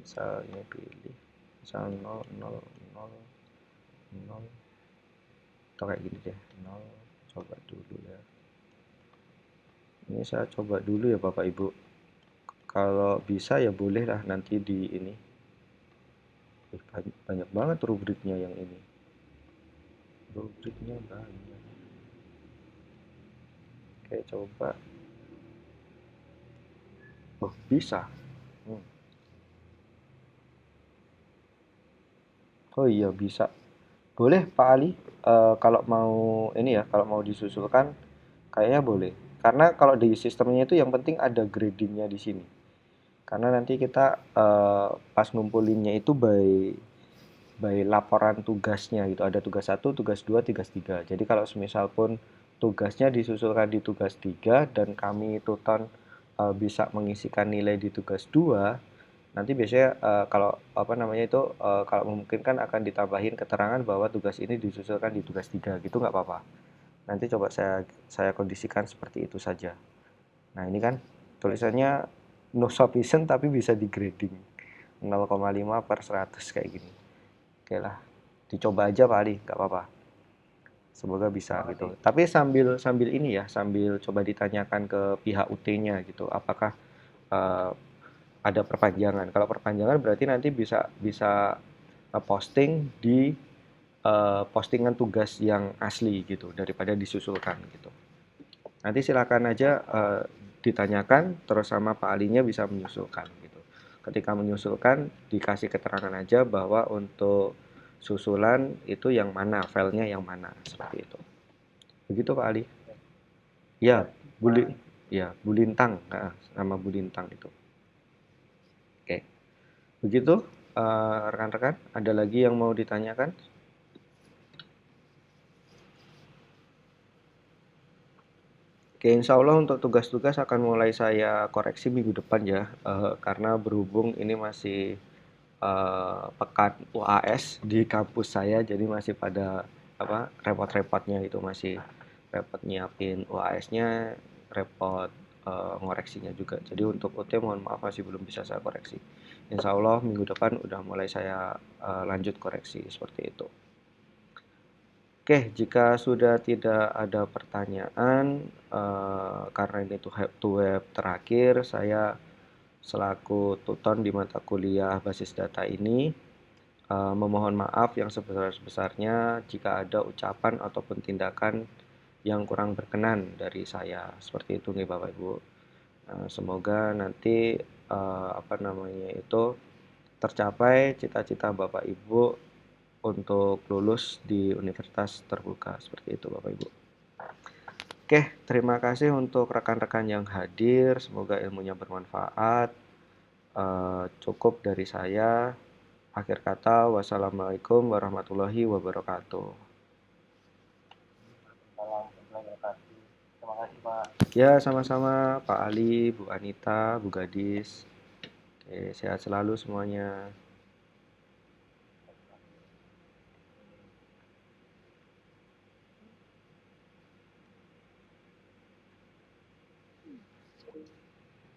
Misal ini pilih, misal 0, 0, 0, 0, atau kayak gini deh, 0, coba dulu ya. Ini saya coba dulu ya Bapak Ibu. Kalau bisa ya bolehlah nanti di ini. Banyak banget rubriknya yang ini. Rubriknya banyak. Oke, coba. Oh, bisa. Hmm. Oh iya, bisa. Boleh Pak Ali, kalau mau ini ya, kalau mau disusulkan, kayaknya boleh. Karena kalau di sistemnya itu yang penting ada gradingnya di sini. Karena nanti kita pas ngumpulinnya itu by laporan tugasnya gitu. Ada tugas 1, tugas 2, tugas 3. Jadi kalau semisal pun tugasnya disusulkan di tugas 3 dan kami tuton bisa mengisikan nilai di tugas 2, nanti biasanya kalau apa namanya itu kalau memungkinkan akan ditambahin keterangan bahwa tugas ini disusulkan di tugas 3 gitu nggak apa-apa. Nanti coba saya kondisikan seperti itu saja. Nah, ini kan tulisannya no sufficient tapi bisa di grading 0,5 per 100 kayak gini. Oke lah, dicoba aja Pak Ali, nggak apa-apa. Semoga bisa gitu. Tapi sambil sambil ini ya, sambil coba ditanyakan ke pihak UT-nya gitu, apakah eh, ada perpanjangan. Kalau perpanjangan berarti nanti bisa bisa posting di postingan tugas yang asli gitu daripada disusulkan gitu. Nanti silakan aja ditanyakan terus sama Pak Alinya bisa menyusulkan gitu. Ketika menyusulkan dikasih keterangan aja bahwa untuk susulan itu yang mana, filenya yang mana seperti itu. Begitu Pak Ali. Ya, Bulintang, nama Bulintang itu. Oke. Begitu rekan-rekan, ada lagi yang mau ditanyakan? Oke, insya Allah untuk tugas-tugas akan mulai saya koreksi minggu depan ya, karena berhubung ini masih pekan UAS di kampus saya, jadi masih pada apa repot-repotnya itu masih repot nyiapin UAS-nya, repot ngoreksinya juga. Jadi untuk UT mohon maaf masih belum bisa saya koreksi. Insya Allah minggu depan udah mulai saya lanjut koreksi seperti itu. Oke, jika sudah tidak ada pertanyaan, karena ini to web terakhir, saya selaku tutor di mata kuliah basis data ini memohon maaf yang sebesar-besarnya jika ada ucapan ataupun tindakan yang kurang berkenan dari saya. Seperti itu nih Bapak Ibu. Semoga nanti apa namanya itu tercapai cita-cita Bapak Ibu untuk lulus di universitas terbuka. Seperti itu Bapak Ibu. Oke, terima kasih untuk rekan-rekan yang hadir. Semoga ilmunya bermanfaat. Cukup dari saya. Akhir kata, wassalamualaikum warahmatullahi wabarakatuh. Terima kasih Pak. Ya, sama-sama Pak Ali, Bu Anita, Bu Gadis. Oke, sehat selalu semuanya.